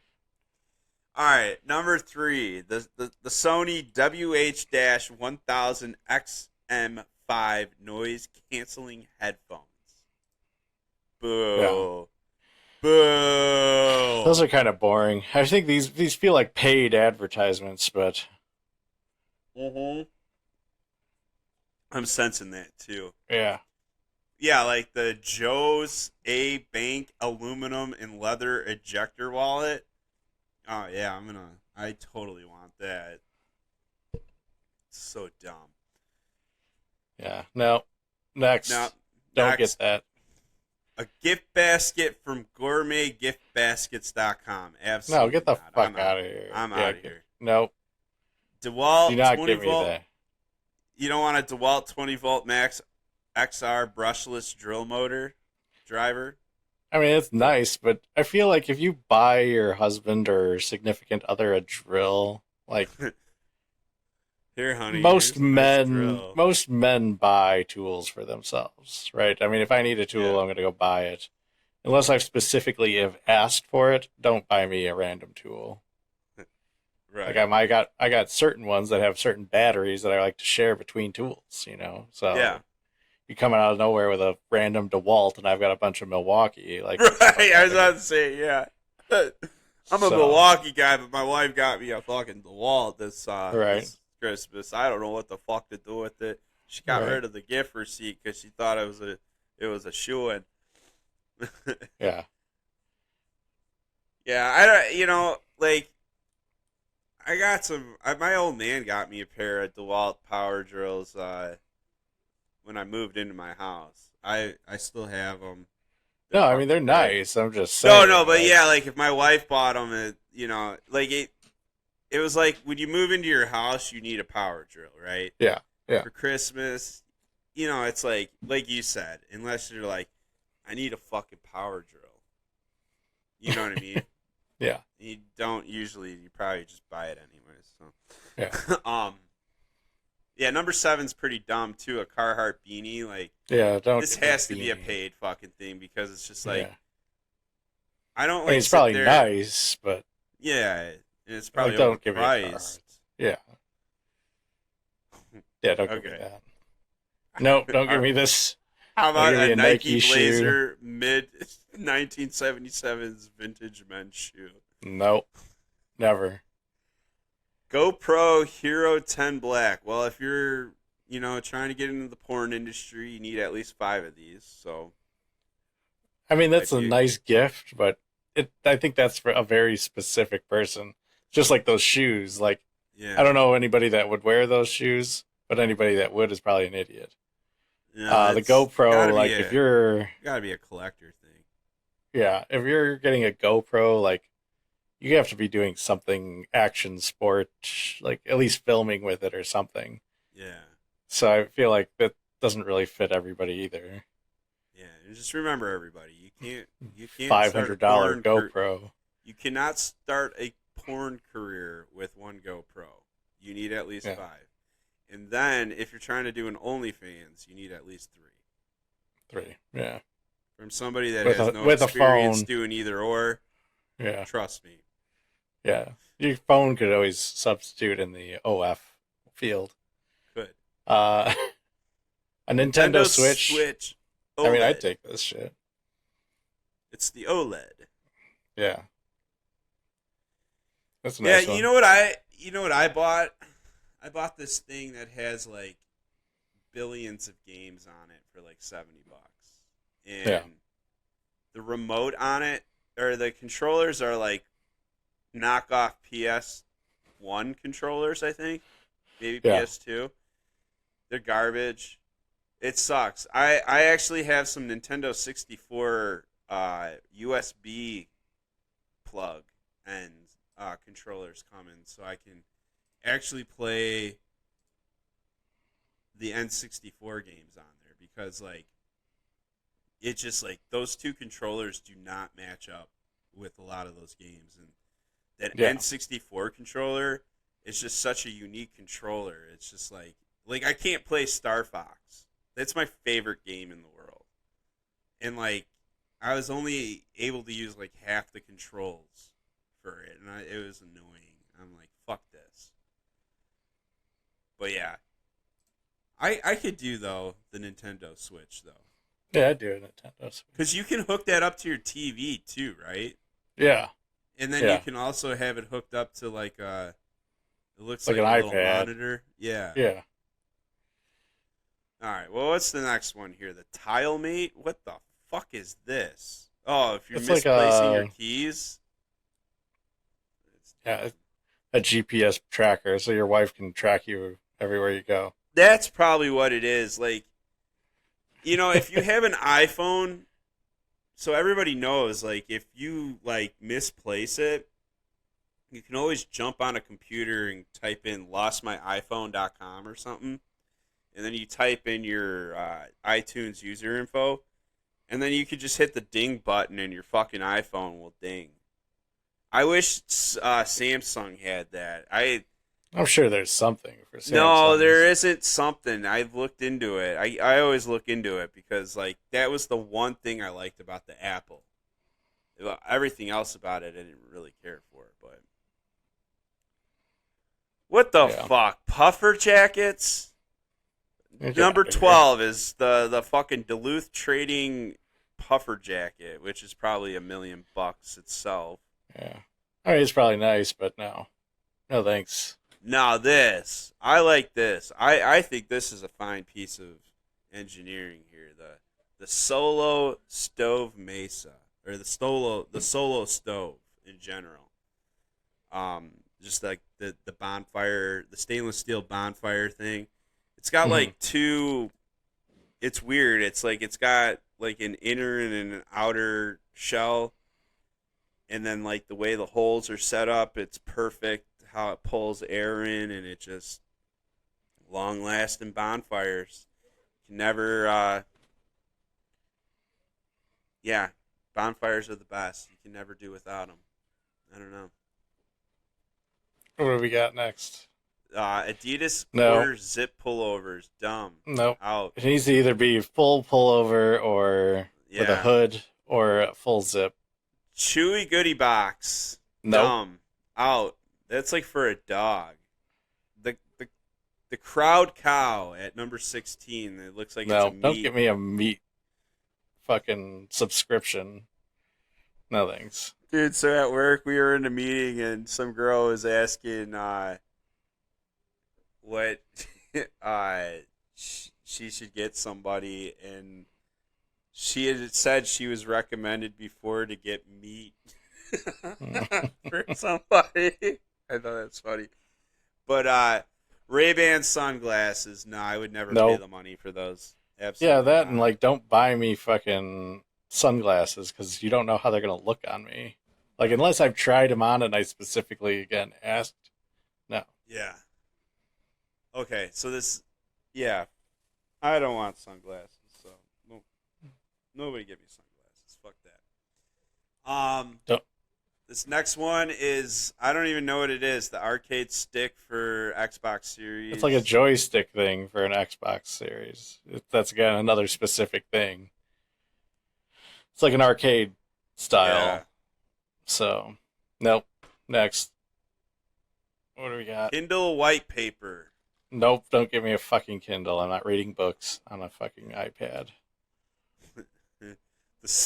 All right, number 3, the Sony WH-1000XM5 noise canceling headphones. Boo. Yeah. Boo. Those are kind of boring. I think these feel like paid advertisements, but... Mm-hmm. I'm sensing that, too. Yeah. Yeah, like the Joe's A Bank aluminum and leather ejector wallet. Oh, yeah, I totally want that. It's so dumb. Yeah, no. Next. No, Don't get that. A gift basket from gourmetgiftbaskets.com. Absolutely. No, get the not. fuck out of here. I'm out of here. Nope. DeWalt Do not 20 give me volt. that. You don't want a DeWalt 20 volt max XR brushless drill motor driver? I mean, it's nice, but I feel like if you buy your husband or significant other a drill, like here, honey, most men buy tools for themselves, right? I mean, if I need a tool, I'm going to go buy it. Unless I specifically have asked for it, don't buy me a random tool. Right. Like I got certain ones that have certain batteries that I like to share between tools, you know. So you coming out of nowhere with a random DeWalt, and I've got a bunch of Milwaukee. Like, right, I was about to say, yeah. I'm a Milwaukee guy, but my wife got me a fucking DeWalt this Christmas. I don't know what the fuck to do with it. She got rid of the gift receipt because she thought it was a shoo-in. Yeah. Yeah, I don't. I got some. My old man got me a pair of DeWalt power drills when I moved into my house. I still have them. No, I mean they're nice. I'm just saying. No, but yeah, like if my wife bought them, it was like when you move into your house, you need a power drill, right? Yeah. For Christmas, it's like you said, unless you're like, I need a fucking power drill. You know what I mean? Yeah. You don't usually. You probably just buy it anyways. So. Yeah. Yeah. Number 7's pretty dumb too. A Carhartt beanie, like. Yeah. This has to be a paid fucking thing because it's just like. Yeah. I don't. I mean, it's probably nice, but. Yeah, and it's probably don't give overpriced. Yeah. Yeah. Don't give me that. No, don't give me this. How about a Nike Blazer mid 1977's vintage men's shoe? Nope. Never. GoPro Hero 10 Black. Well, if you're, trying to get into the porn industry, you need at least 5 of these. So, I mean, that's a nice gift, but I think that's for a very specific person. Just like those shoes. Like, I don't know anybody that would wear those shoes, but anybody that would is probably an idiot. Yeah, the GoPro, like if you're gotta be a collector thing. Yeah, if you're getting a GoPro, like you have to be doing something action sport, like at least filming with it or something. Yeah. So I feel like that doesn't really fit everybody either. Yeah, and just remember, everybody, you can't $500 GoPro. You cannot start a porn career with one GoPro. You need at least 5. And then, if you're trying to do an OnlyFans, you need at least 3. 3, yeah. From somebody that has no experience doing either or. Yeah. Trust me. Yeah. Your phone could always substitute in the OF field. Could. A Nintendo Switch. I mean, I'd OLED. take this shit. It's the OLED. Yeah. That's a Yeah, nice one. you know what I bought? I bought this thing that has like billions of games on it for like $70. And Yeah. the remote on it or the controllers are like knockoff PS1 controllers, I think. Maybe Yeah. PS2. They're garbage. It sucks. I actually have some Nintendo 64 USB plug and controllers coming, so I can actually play the N64 games on there because like it's just like those two controllers do not match up with a lot of those games, and that N64 controller is just such a unique controller. It's just like I can't play Star Fox. That's my favorite game in the world, and like I was only able to use like half the controls for it, and it was annoying. I'm like, fuck this. But yeah, I could do though the Nintendo Switch though. Yeah, I'd do a Nintendo Switch. Because you can hook that up to your TV too, right? Yeah. And then you can also have it hooked up to like it looks like an a little iPad. monitor. Yeah. Yeah. All right. Well, what's the next one here? The Tile Mate. What the fuck is this? Oh, if you're It's like misplacing your keys. Yeah, a GPS tracker, so your wife can track you everywhere you go. That's probably what it is. Like, you know, if you have an iPhone, so everybody knows, like, if you like misplace it, you can always jump on a computer and type in lostmyiphone.com or something, and then you type in your iTunes user info, and then you could just hit the ding button and your fucking iPhone will ding. I wish Samsung had that. I'm sure there's something for Samsung. No, there isn't something. I've looked into it. I always look into it because like that was the one thing I liked about the Apple. Everything else about it I didn't really care for. But what the fuck? Puffer jackets? Number 12 is the fucking Duluth Trading puffer jacket, which is probably $1 million itself. Yeah. I mean, it's probably nice, but no. No thanks. Now this. I like this. I think this is a fine piece of engineering here. The Solo Stove Mesa. Or the Solo Stove in general. Just like the bonfire, the stainless steel bonfire thing. It's got like two. It's weird. It's like it's got like an inner and an outer shell, and then like the way the holes are set up, it's perfect. How it pulls air in, and it just long-lasting bonfires. You can never. Yeah, bonfires are the best. You can never do without them. I don't know. What do we got next? Adidas quarter zip pullovers. Dumb. Nope. Out. It needs to either be full pullover or with a hood or a full zip. Chewy goodie box. Nope. Dumb. Out. That's like for a dog. The crowd cow at number 16. It looks like it's a meat. Don't give me a meat fucking subscription. No thanks. Dude, so at work we were in a meeting and some girl was asking what she should get somebody, and she had said she was recommended before to get meat for somebody. I thought that's funny. But Ray-Ban sunglasses, no, I would never pay the money for those. Absolutely yeah, that not. and like don't buy me fucking sunglasses because you don't know how they're going to look on me. Like unless I've tried them on and I specifically, again, asked, no. Yeah. Okay, so I don't want sunglasses, so nobody give me sunglasses. Fuck that. Don't. This next one is, I don't even know what it is, the arcade stick for Xbox Series. It's like a joystick thing for an Xbox Series. That's, again, another specific thing. It's like an arcade style. Yeah. So, nope. Next. What do we got? Kindle white paper. Nope, don't give me a fucking Kindle. I'm not reading books on a fucking iPad.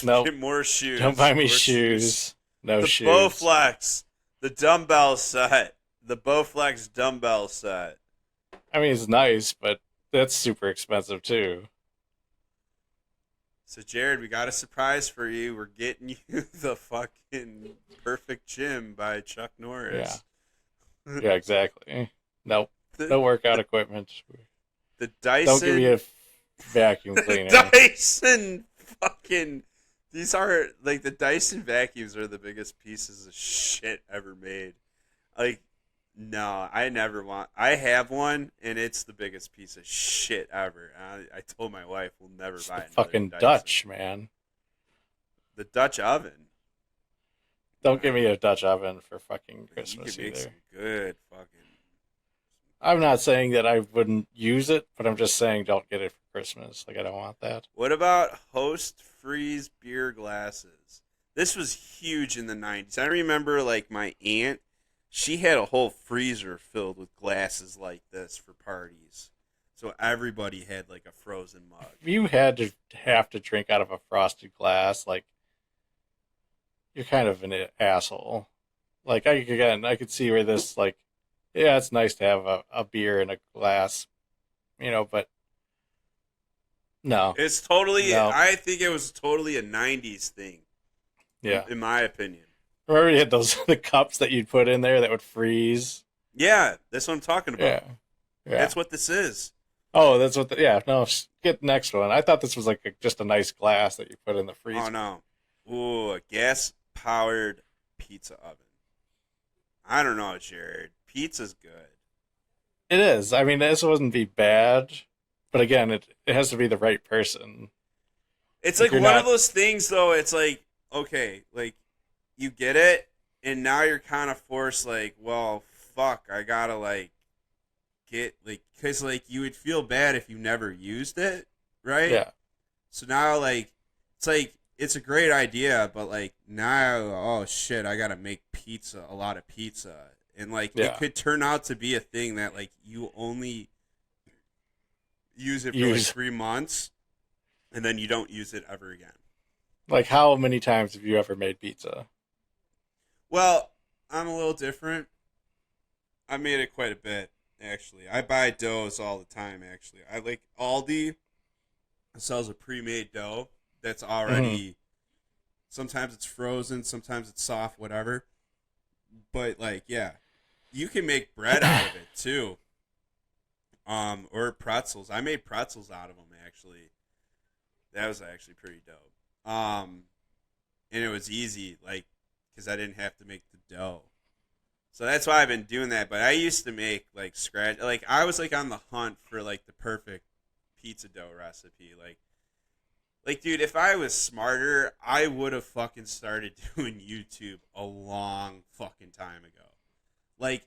Nope. More shoes. Don't buy me More shoes. No the shoes. Bowflex. The dumbbell set. The Bowflex dumbbell set. I mean, it's nice, but that's super expensive too. So, Jared, we got a surprise for you. We're getting you the fucking Perfect Gym by Chuck Norris. Yeah, exactly. Nope. No workout equipment. The Dyson. Don't give me a vacuum cleaner. Dyson fucking. These are, like, the Dyson vacuums are the biggest pieces of shit ever made. Like, no, I never want. I have one, and it's the biggest piece of shit ever. I told my wife we'll never buy another fucking Dyson. Dutch, man. The Dutch oven. Don't give me a Dutch oven for fucking Christmas you can make either. some good fucking. I'm not saying that I wouldn't use it, but I'm just saying don't get it for Christmas. Like, I don't want that. What about Host Freeze beer glasses? This was huge in the 90s. I remember, like, my aunt, she had a whole freezer filled with glasses like this for parties. So everybody had, like, a frozen mug. You have to drink out of a frosted glass. Like, you're kind of an asshole. Like, I could see where this, like, yeah, it's nice to have a beer in a glass, but no. It's totally, No. I think it was totally a 90s thing. Yeah. In my opinion. Remember you had the cups that you'd put in there that would freeze? Yeah, that's what I'm talking about. Yeah. That's what this is. Oh, that's what no, get the next one. I thought this was like just a nice glass that you put in the freezer. Oh, no. Ooh, a gas-powered pizza oven. I don't know, Jared. Pizza's good. It is. I mean, this wouldn't be bad, but again, it has to be the right person. It's like one of those things, though. It's like, okay, like, you get it, and now you're kind of forced, like, well, fuck, I gotta, like, get, like, because, like, you would feel bad if you never used it, right? Yeah. So now, like, it's a great idea, but, like, now, oh, shit, I gotta make a lot of pizza. And, like, it could turn out to be a thing that, like, you only use it for, like, 3 months, and then you don't use it ever again. Like, how many times have you ever made pizza? Well, I'm a little different. I made it quite a bit, actually. I buy doughs all the time, actually. I like Aldi sells a pre-made dough that's already, sometimes it's frozen, sometimes it's soft, whatever. But, like, yeah, you can make bread out of it, too. Or pretzels. I made pretzels out of them, actually. That was actually pretty dope. And it was easy, like, because I didn't have to make the dough. So that's why I've been doing that. But I used to make, like, scratch. Like, I was, like, on the hunt for, like, the perfect pizza dough recipe. Like, dude, if I was smarter, I would have fucking started doing YouTube a long fucking time ago. Like,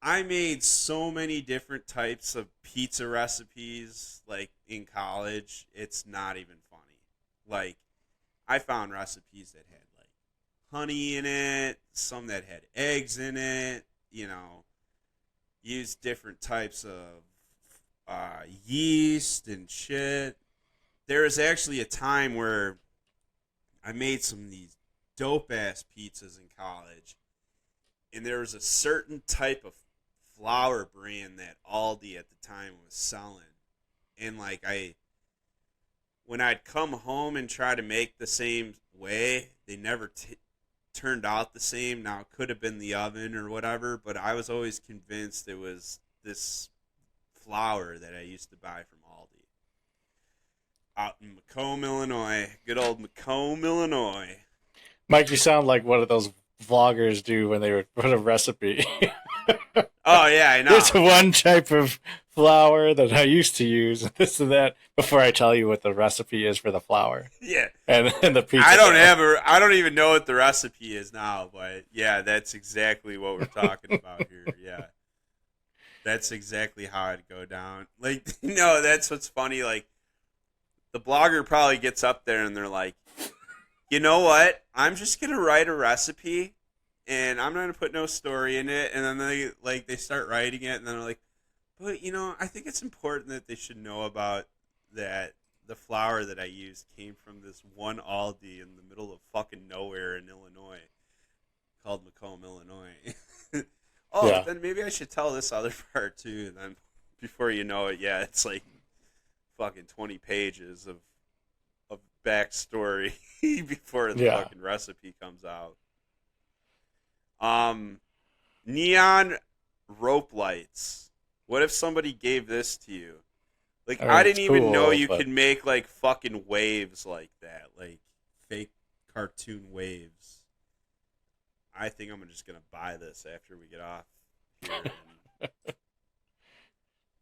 I made so many different types of pizza recipes, like, in college. It's not even funny. Like, I found recipes that had, like, honey in it, some that had eggs in it, used different types of yeast and shit. There was actually a time where I made some of these dope-ass pizzas in college, and there was a certain type of flour brand that Aldi at the time was selling. And, like, when I'd come home and try to make the same way, they never turned out the same. Now, it could have been the oven or whatever, but I was always convinced it was this flour that I used to buy from Aldi. Out in Macomb, Illinois. Good old Macomb, Illinois. Mike, you sound like one of those vloggers do when they would put a recipe. Oh, yeah, I know. There's one type of flour that I used to use, this and that, before I tell you what the recipe is for the flour. Yeah. And the pizza. I don't even know what the recipe is now, but yeah, that's exactly what we're talking about here. Yeah. That's exactly how it'd go down. Like, that's what's funny. Like, the blogger probably gets up there and they're like, you know what? I'm just going to write a recipe and I'm not going to put no story in it. And then they start writing it and then they're like, but I think it's important that they should know about that the flour that I used came from this one Aldi in the middle of fucking nowhere in Illinois, called Macomb, Illinois. Then maybe I should tell this other part too. And then before you know it, it's like fucking 20 pages of backstory before the fucking recipe comes out. Neon rope lights. What if somebody gave this to you? Like, I didn't even know you could make, like, fucking waves like that. Like, fake cartoon waves. I think I'm just going to buy this after we get off here.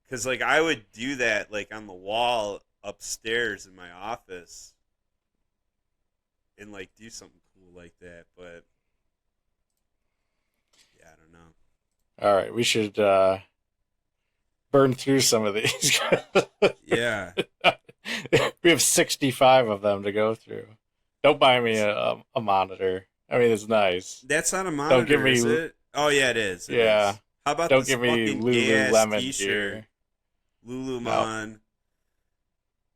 Because, like, I would do that, like, on the wall upstairs in my office. And, like, do something cool like that. But, yeah, I don't know. All right, we should burn through some of these. Yeah. We have 65 of them to go through. Don't buy me a monitor. I mean, it's nice. That's not a monitor, don't give me, is it? Oh, yeah, it is. It is. How about don't this give me fucking Lululemon t-shirt? gear. Lululemon.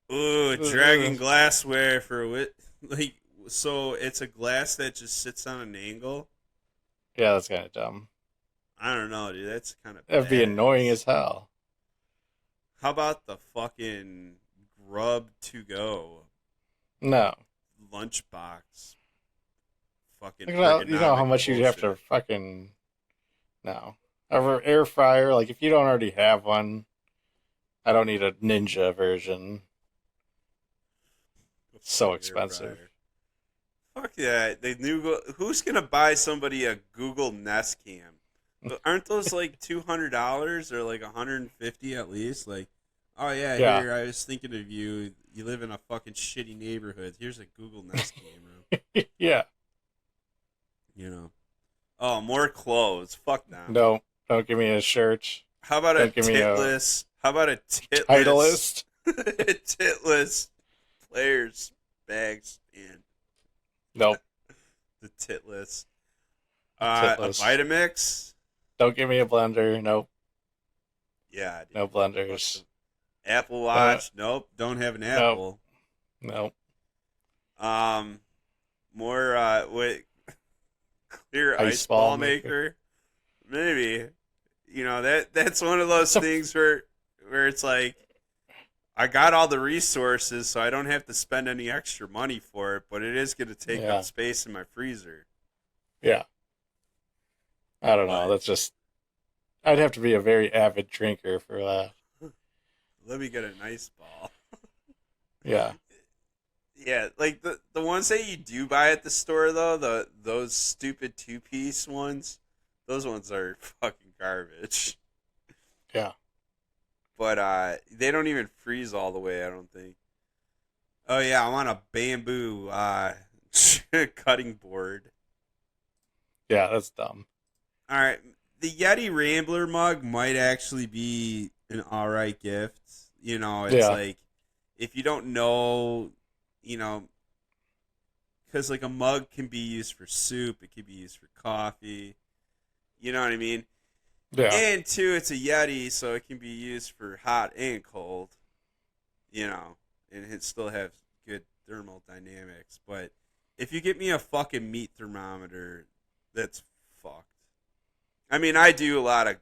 No. Ooh, Dragon glassware for like, so it's a glass that just sits on an angle? Yeah, that's kind of dumb. I don't know, dude. That's kind of That'd be annoying as hell. How about the fucking Grub to go? No. Lunchbox. Fucking. You know how much you'd have to fucking. No. Over air fryer, like if you don't already have one, I don't need a Ninja version. It's so expensive. Fuck yeah. Who's going to buy somebody a Google Nest Cam? Aren't those like $200 or like $150 at least? Like, oh yeah, here, I was thinking of you. You live in a fucking shitty neighborhood. Here's a Google Nest camera. Yeah. You know. Oh, more clothes. Fuck them. No, don't give me a shirt. How about a titless? How about a titless? Titleist? Titless players bags and. Nope. The titless. A Vitamix. Don't give me a blender. Nope. Yeah. Dude. No blenders. Apple Watch. Nope. Don't have an Apple. Nope. More clear ice ball maker. Maybe. You know, that's one of those things where it's like I got all the resources so I don't have to spend any extra money for it, but it is going to take up space in my freezer. Yeah. I don't know. That's just. I'd have to be a very avid drinker for that. Let me get an ice ball. Yeah. Yeah, like the ones that you do buy at the store though, those stupid 2-piece ones, those ones are fucking garbage. Yeah. But they don't even freeze all the way, I don't think. Oh yeah, I want a bamboo cutting board. Yeah, that's dumb. All right, the Yeti Rambler mug might actually be an all right gift. You know, it's like if you don't know, you know, because like a mug can be used for soup, it can be used for coffee. You know what I mean? Yeah. And two, it's a Yeti, so it can be used for hot and cold. You know, and it still have good thermal dynamics. But if you get me a fucking meat thermometer, that's fucked. I mean, I do a lot of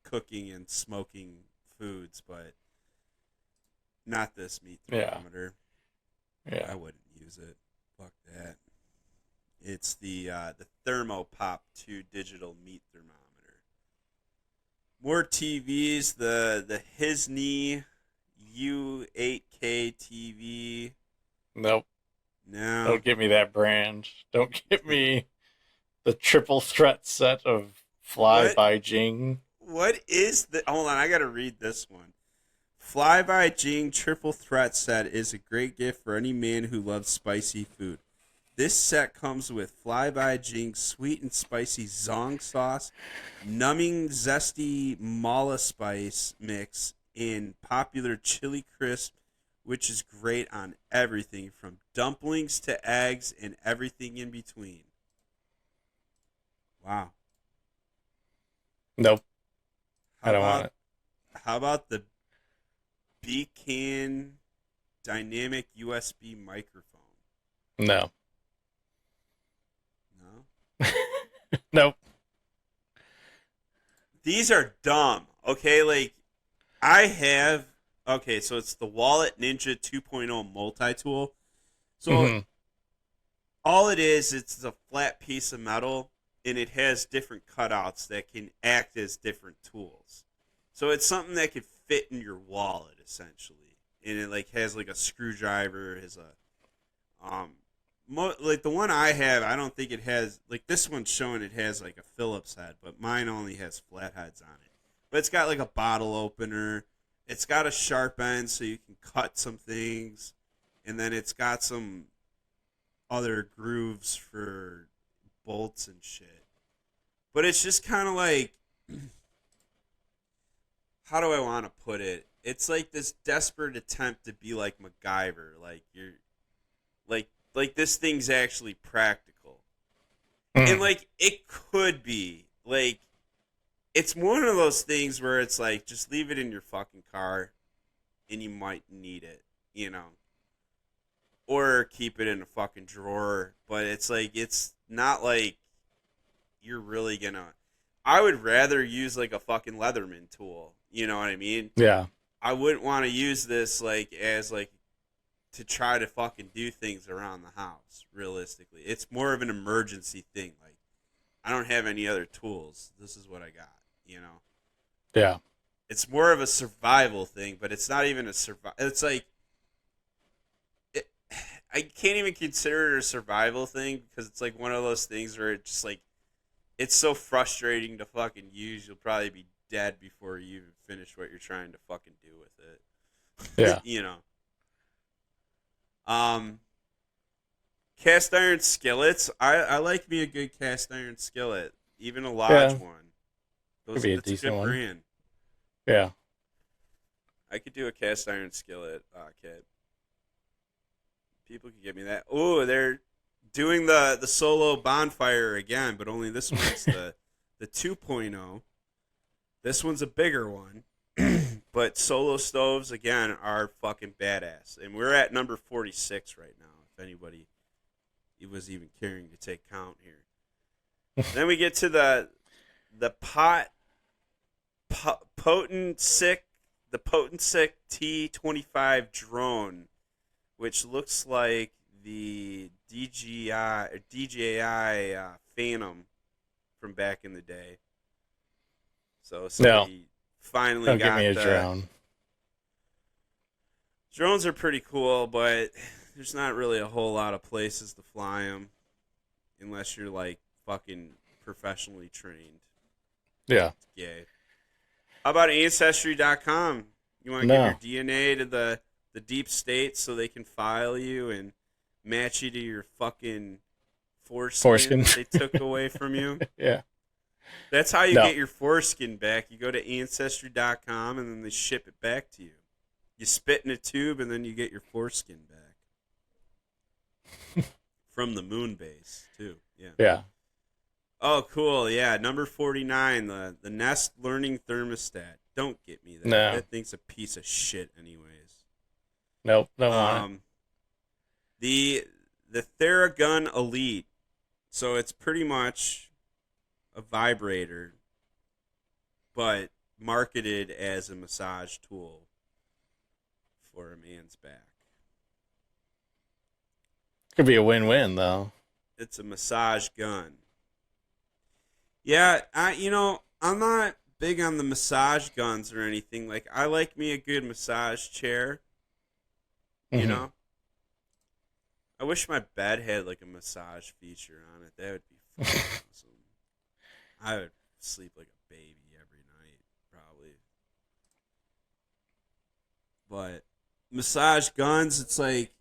cooking and smoking foods, but not this meat thermometer. Yeah. I wouldn't use it. Fuck that. It's the Thermopop 2 digital meat thermometer. More TVs, the Hisney U8K TV. Nope. No. Don't give me that brand. Don't give me the triple threat set of Fly by Jing. What is the... Hold on, I gotta read this one. Fly by Jing triple threat set is a great gift for any man who loves spicy food. This set comes with Fly by Jing sweet and spicy zong sauce, numbing zesty mala spice mix, and popular chili crisp, which is great on everything from dumplings to eggs and everything in between. Wow. Nope. I don't want it. How about the Beacon dynamic USB microphone. No. No? Nope. These are dumb. Okay, like I have. Okay, so it's the Wallet Ninja 2.0 multi-tool. So all it is, it's a flat piece of metal, and it has different cutouts that can act as different tools. So it's something that could fit in your wallet essentially, and it like has like a screwdriver, has a like the one I have. I don't think it has like this one's showing it has like a Phillips head, but mine only has flat heads on it. But it's got like a bottle opener. It's got a sharp end so you can cut some things, and then it's got some other grooves for bolts and shit. But it's just kind of like, how do I want to put it? It's like this desperate attempt to be like MacGyver. Like you're, like this thing's actually practical, and like it could be like. It's one of those things where it's like, just leave it in your fucking car and you might need it, you know? Or keep it in a fucking drawer. But it's like, it's not like you're really gonna... I would rather use like a fucking Leatherman tool, you know what I mean? Yeah. I wouldn't want to use this like as like to try to fucking do things around the house, realistically. It's more of an emergency thing. Like, I don't have any other tools. This is what I got. You know, yeah, it's more of a survival thing, but it's not even a survival. It's like I can't even consider it a survival thing because it's like one of those things where it's just like it's so frustrating to fucking use. You'll probably be dead before you even finish what you're trying to fucking do with it. Yeah, you know. Cast iron skillets. I like me a good cast iron skillet, even a large one. Could be a decent one. Brand. Yeah. I could do a cast iron skillet, kid. People could give me that. Oh, they're doing the solo bonfire again, but only this one's the 2.0. This one's a bigger one. But solo stoves, again, are fucking badass. And we're at number 46 right now, if anybody was even caring to take count here. Then we get to the Potent Sick T25 drone, which looks like the DJI Phantom from back in the day. So somebody finally don't got give me a drone. Drones are pretty cool, but there's not really a whole lot of places to fly them unless you're like fucking professionally trained. Yeah. Yay. How about Ancestry.com? You want to give your DNA to the deep state so they can file you and match you to your fucking foreskin they took away from you? Yeah. That's how you get your foreskin back. You go to Ancestry.com and then they ship it back to you. You spit in a tube and then you get your foreskin back. From the moon base, too. Yeah. Yeah. Oh, cool. Yeah, number 49, the Nest Learning Thermostat. Don't get me that. No. That thing's a piece of shit anyways. Nope, don't want it. The Theragun Elite. So it's pretty much a vibrator, but marketed as a massage tool for a man's back. Could be a win-win, though. It's a massage gun. Yeah, I'm not big on the massage guns or anything. Like, I like me a good massage chair. You know? I wish my bed had, like, a massage feature on it. That would be fucking awesome. I would sleep like a baby every night, probably. But massage guns, it's like,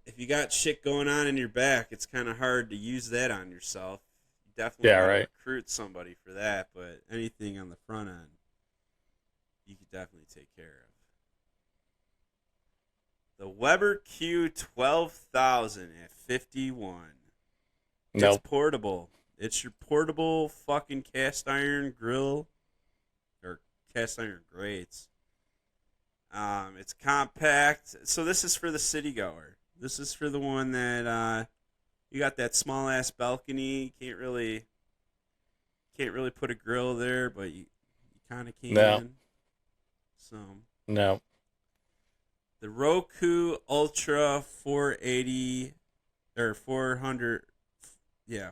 if you got shit going on in your back, it's kind of hard to use that on yourself. You definitely gotta recruit somebody for that, but anything on the front end, you could definitely take care of. The Weber Q12000 at 51. Nope. It's portable. It's your portable fucking cast iron grill or cast iron grates. It's compact. So this is for the city goer. This is for the one that you got that small ass balcony. Can't really put a grill there, but you kind of can. No. So No. the Roku Ultra 480 or 400. Yeah,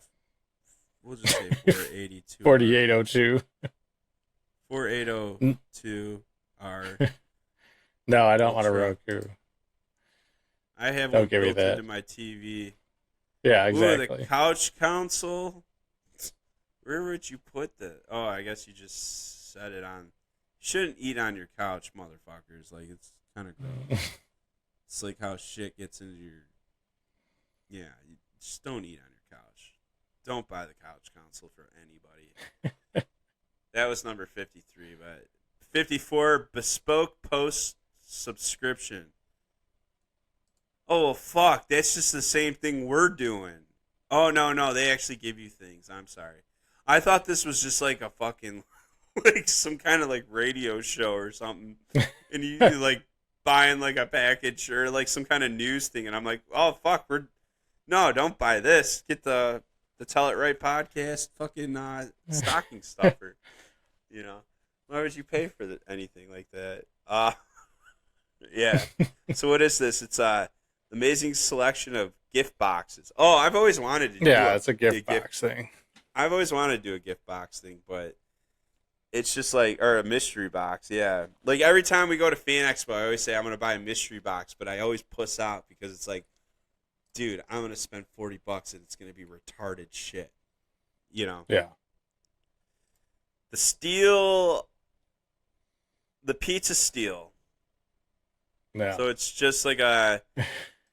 we'll just say 482. 4802. 4802 R. No, I don't want a Ultra. Roku. I have Don't one give me built that. into my TV. Yeah, Ooh, exactly. the couch console. Where would you put the? Oh, I guess you just set it on. You shouldn't eat on your couch, motherfuckers. Like, it's kind of gross. It's like how shit gets into your. Yeah, you just don't eat on your couch. Don't buy the couch console for anybody. That was number 53, but 54 bespoke post subscription. Oh, well, fuck. That's just the same thing we're doing. Oh, no. They actually give you things. I'm sorry. I thought this was just like a fucking, like some kind of like radio show or something. And you like buying like a package or like some kind of news thing. And I'm like, oh, fuck. No, don't buy this. Get the Tell It Right podcast fucking stocking stuffer. You know? Why would you pay for anything like that? Yeah. So what is this? It's amazing selection of gift boxes. Oh, I've always wanted to do it's a gift box thing. I've always wanted to do a gift box thing, but it's just like, or a mystery box, yeah. Like every time we go to Fan Expo, I always say I'm going to buy a mystery box, but I always puss out because it's like, dude, I'm going to spend $40 and it's going to be retarded shit. You know? Yeah. The pizza steel. No. So it's just like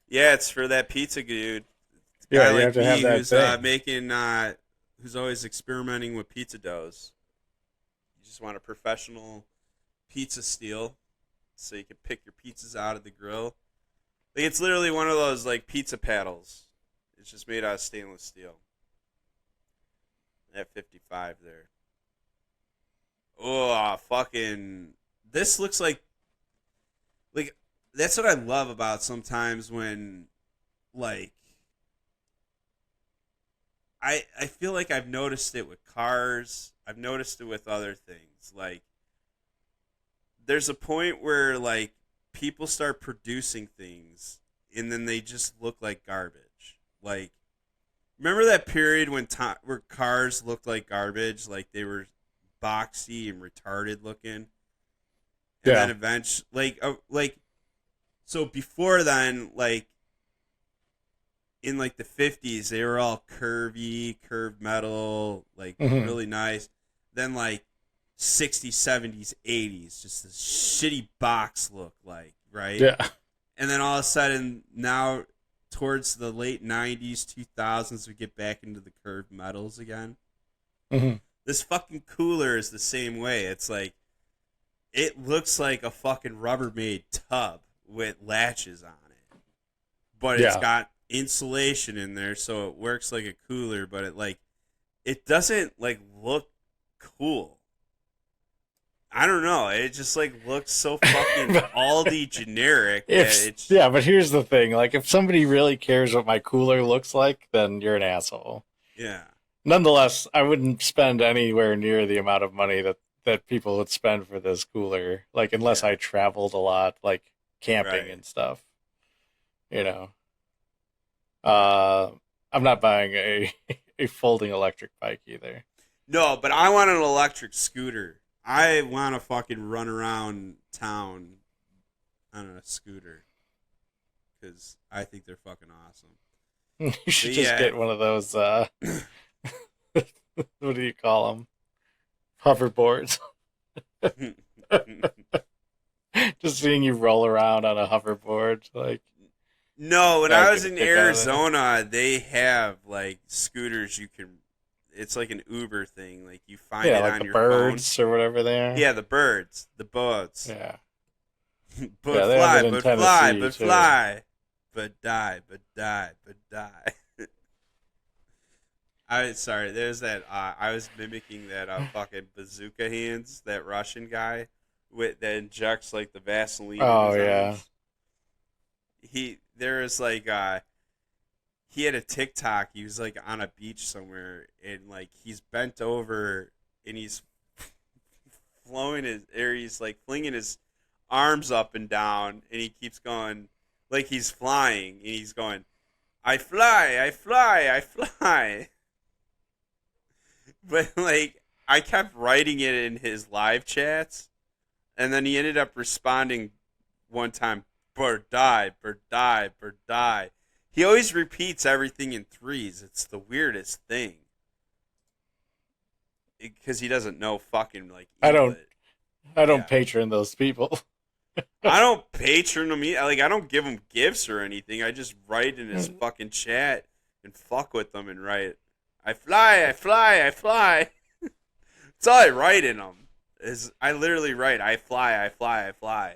it's for that pizza dude. Yeah, you like have to have that who's thing. who's always experimenting with pizza doughs. You just want a professional pizza steel, so you can pick your pizzas out of the grill. Like it's literally one of those like pizza paddles. It's just made out of stainless steel. At 55 there. Oh, fucking! This looks like that's what I love about sometimes when, like, I feel like I've noticed it with cars. I've noticed it with other things. Like, there's a point where, like, people start producing things and then they just look like garbage. Like, remember that period where cars looked like garbage? Like, they were boxy and retarded looking? And then eventually, so before then, like, in like the 50s, they were all curved metal, like really nice. Then like 60s, 70s, 80s, just this shitty box look, like, right? Yeah. And then all of a sudden, now towards the late 90s, 2000s, we get back into the curved metals again. Mm-hmm. This fucking cooler is the same way. It's like, it looks like a fucking Rubbermaid tub with latches on it. But it's got insulation in there, so it works like a cooler, but it doesn't like look cool. I don't know. It just like looks so fucking Aldi generic. But here's the thing: like, if somebody really cares what my cooler looks like, then you're an asshole. Yeah. Nonetheless, I wouldn't spend anywhere near the amount of money that people would spend for this cooler. Like, unless I traveled a lot, like camping and stuff. You know. I'm not buying a folding electric bike either. No, but I want an electric scooter. I want to fucking run around town on a scooter because I think they're fucking awesome. You should just get one of those, what do you call them? Hoverboards. Just seeing you roll around on a hoverboard, like. No, when I was in Arizona, they have like scooters you can. It's like an Uber thing. Like you find it like on the your birds phone. Or whatever they are. Yeah, the birds, the boats. Yeah. but fly, but die. Sorry. There's that. I was mimicking that fucking bazooka hands. That Russian guy that injects like the Vaseline. Oh, in his yeah. arms. There was like he had a TikTok. He was like on a beach somewhere, and like he's bent over and he's he's like flinging his arms up and down, and he keeps going like he's flying, and he's going, "I fly, I fly, I fly." But like I kept writing it in his live chats, and then he ended up responding one time, "Bird die, bird die, bird die." He always repeats everything in threes. It's the weirdest thing. Because he doesn't know fucking like English. I don't patron those people. I don't patron him. Like I don't give him gifts or anything. I just write in his fucking chat and fuck with them and write, "I fly, I fly, I fly." That's all I write in them. I literally write, "I fly, I fly, I fly."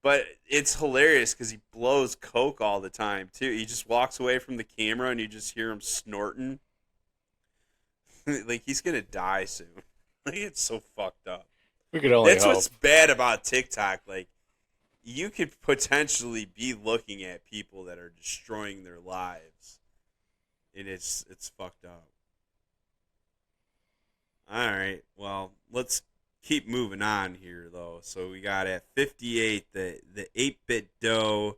But it's hilarious because he blows coke all the time too. He just walks away from the camera and you just hear him snorting. Like he's gonna die soon. Like it's so fucked up. We could only That's hope. what's bad about TikTok. Like you could potentially be looking at people that are destroying their lives, and it's fucked up. All right, well let's keep moving on here though. So we got at 58 the 8-bit Doe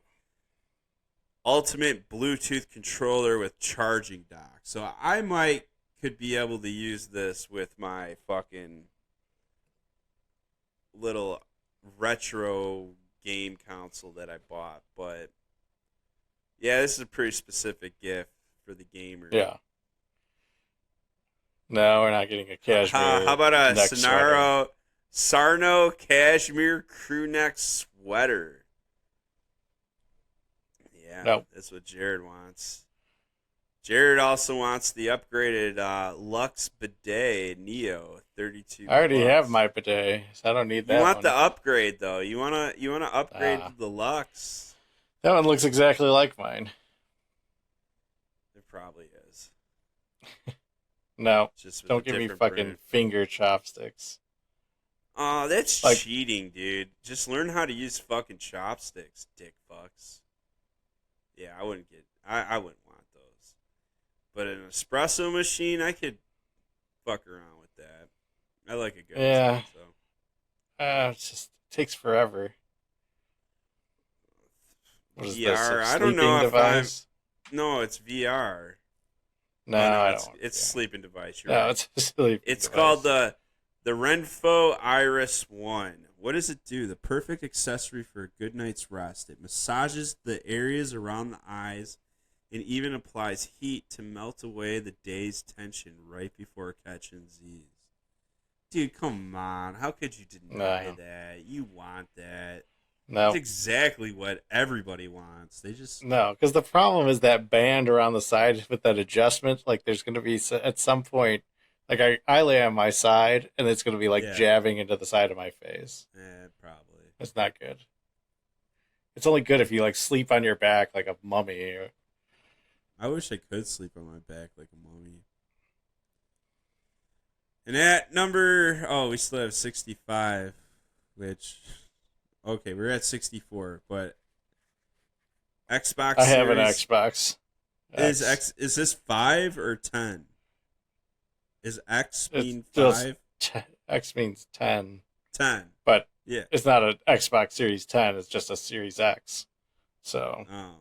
ultimate Bluetooth controller with charging dock. So I could be able to use this with my fucking little retro game console that I bought, but yeah, this is a pretty specific gift for the gamer. Yeah. No, we're not getting a cashmere. How about a sweater. Sarno cashmere crew neck sweater? Yeah, nope. That's what Jared wants. Jared also wants the upgraded Lux Bidet Neo 32. I already have my bidet, so I don't need that. You want one. the upgrade though? You wanna upgrade to the Lux? That one looks exactly like mine. It probably is. No, Just don't give me fucking finger chopsticks. Oh, that's cheating, dude. Just learn how to use fucking chopsticks, dick fucks. Yeah, I wouldn't want those. But an espresso machine, I could fuck around with that. I like a good yeah. So. It just takes forever. What is VR, this, I don't know device? No, it's VR. No, I don't. It's a sleeping device. No, right. It's a sleeping It's device. called the Renpho Iris 1. What does it do? The perfect accessory for a good night's rest. It massages the areas around the eyes and even applies heat to melt away the day's tension right before catching Z's. Dude, come on. How could you deny that? You want that. No. That's exactly what everybody wants. They just... No, because the problem is that band around the side with that adjustment. Like, there's going to be, at some point, like, I lay on my side, and it's going to be, like, jabbing into the side of my face. Yeah, probably. It's not good. It's only good if you, like, sleep on your back like a mummy. I wish I could sleep on my back like a mummy. And at number... Oh, we still have 65, which... Okay, we're at 64, but Xbox I have Series an Xbox. Is this 5 or 10? Is X mean 5? X means 10. 10. But yeah, it's not an Xbox Series 10, it's just a Series X. So. Oh.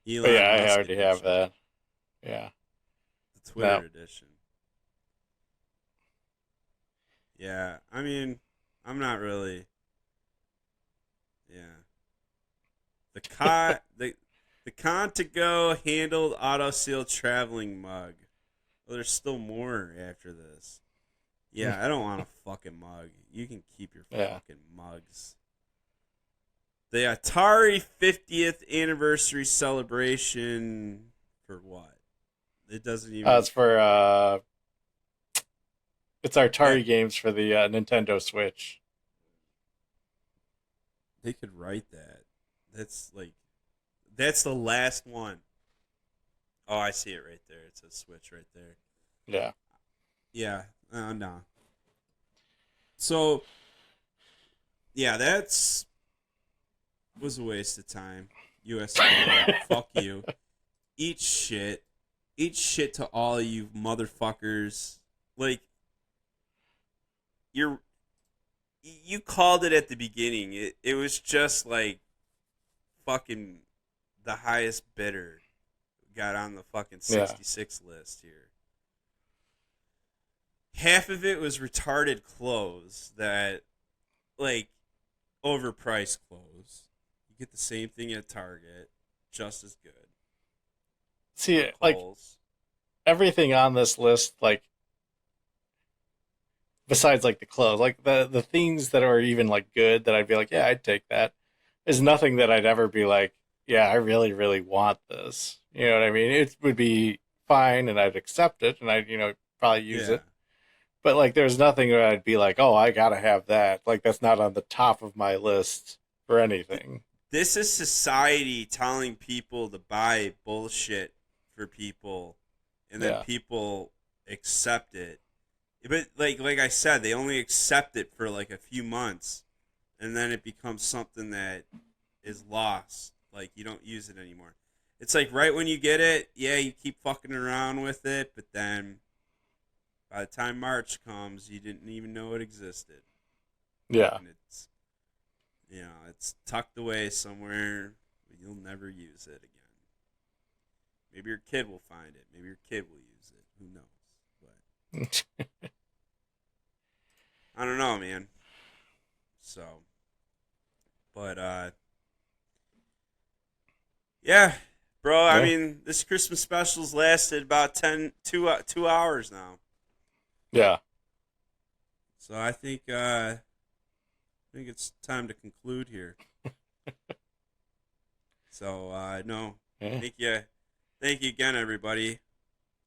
But yeah, I already have that. Yeah. The Twitter edition. Yeah, I mean, I'm not really... Yeah. The Con2Go handled auto seal traveling mug. Well, there's still more after this. Yeah, I don't want a fucking mug. You can keep your fucking mugs. The Atari 50th anniversary celebration for what? It doesn't even. It's for it's Atari games for the Nintendo Switch. They could write that. That's the last one. Oh, I see it right there. It's a Switch right there. Yeah. Yeah. No. So, yeah, that's was a waste of time. USDA, fuck you. Eat shit. Eat shit to all of you motherfuckers. Like, you called it at the beginning. It was just like fucking the highest bidder got on the fucking 66 list here. Half of it was retarded clothes that, like, overpriced clothes. You get the same thing at Target, just as good. See, like, everything on this list, like, besides, like, the clothes, like, the things that are even, like, good that I'd be like, yeah, I'd take that, is nothing that I'd ever be like, yeah, I really, really want this. You know what I mean? It would be fine, and I'd accept it, and I'd, probably use it. But, like, there's nothing where I'd be like, oh, I gotta have that. Like, that's not on the top of my list for anything. This is society telling people to buy bullshit for people, and then people accept it. But, like I said, they only accept it for, like, a few months, and then it becomes something that is lost. Like, you don't use it anymore. It's like right when you get it, yeah, you keep fucking around with it, but then by the time March comes, you didn't even know it existed. Yeah. And it's, it's tucked away somewhere, but you'll never use it again. Maybe your kid will find it. Maybe your kid will use it. Who knows? But I don't know, man. So, but, yeah, bro, I mean, this Christmas special's lasted about 2 hours now. Yeah. So I think it's time to conclude here. So no, thank you again, everybody.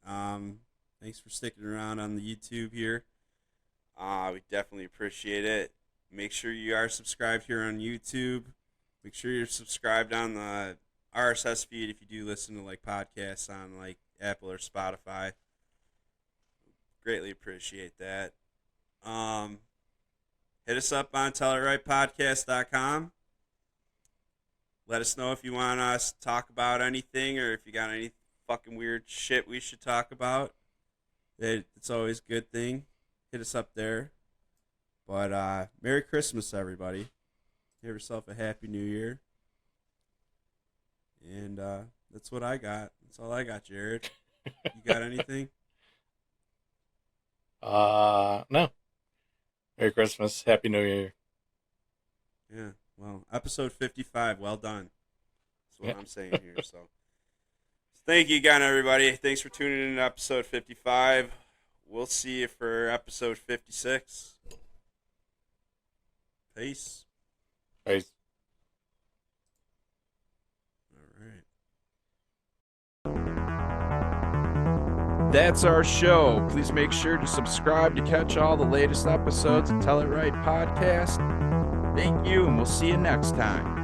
Thanks for sticking around on the YouTube here. We definitely appreciate it. Make sure you are subscribed here on YouTube. Make sure you're subscribed on the RSS feed if you do listen to like podcasts on like Apple or Spotify. Greatly appreciate that. Hit us up on tellitrightpodcast.com. Let us know if you want us to talk about anything or if you got any fucking weird shit we should talk about. It's always a good thing. Hit us up there. But Merry Christmas, everybody. Have yourself a Happy New Year. And that's what I got. That's all I got, Jared. You got anything? No. Merry Christmas. Happy New Year. Yeah. Well, episode 55. Well done. That's what I'm saying here. So, thank you again, everybody. Thanks for tuning in to episode 55. We'll see you for episode 56. Peace. Peace. That's our show. Please make sure to subscribe to catch all the latest episodes of Tell It Right Podcast. Thank you, and we'll see you next time.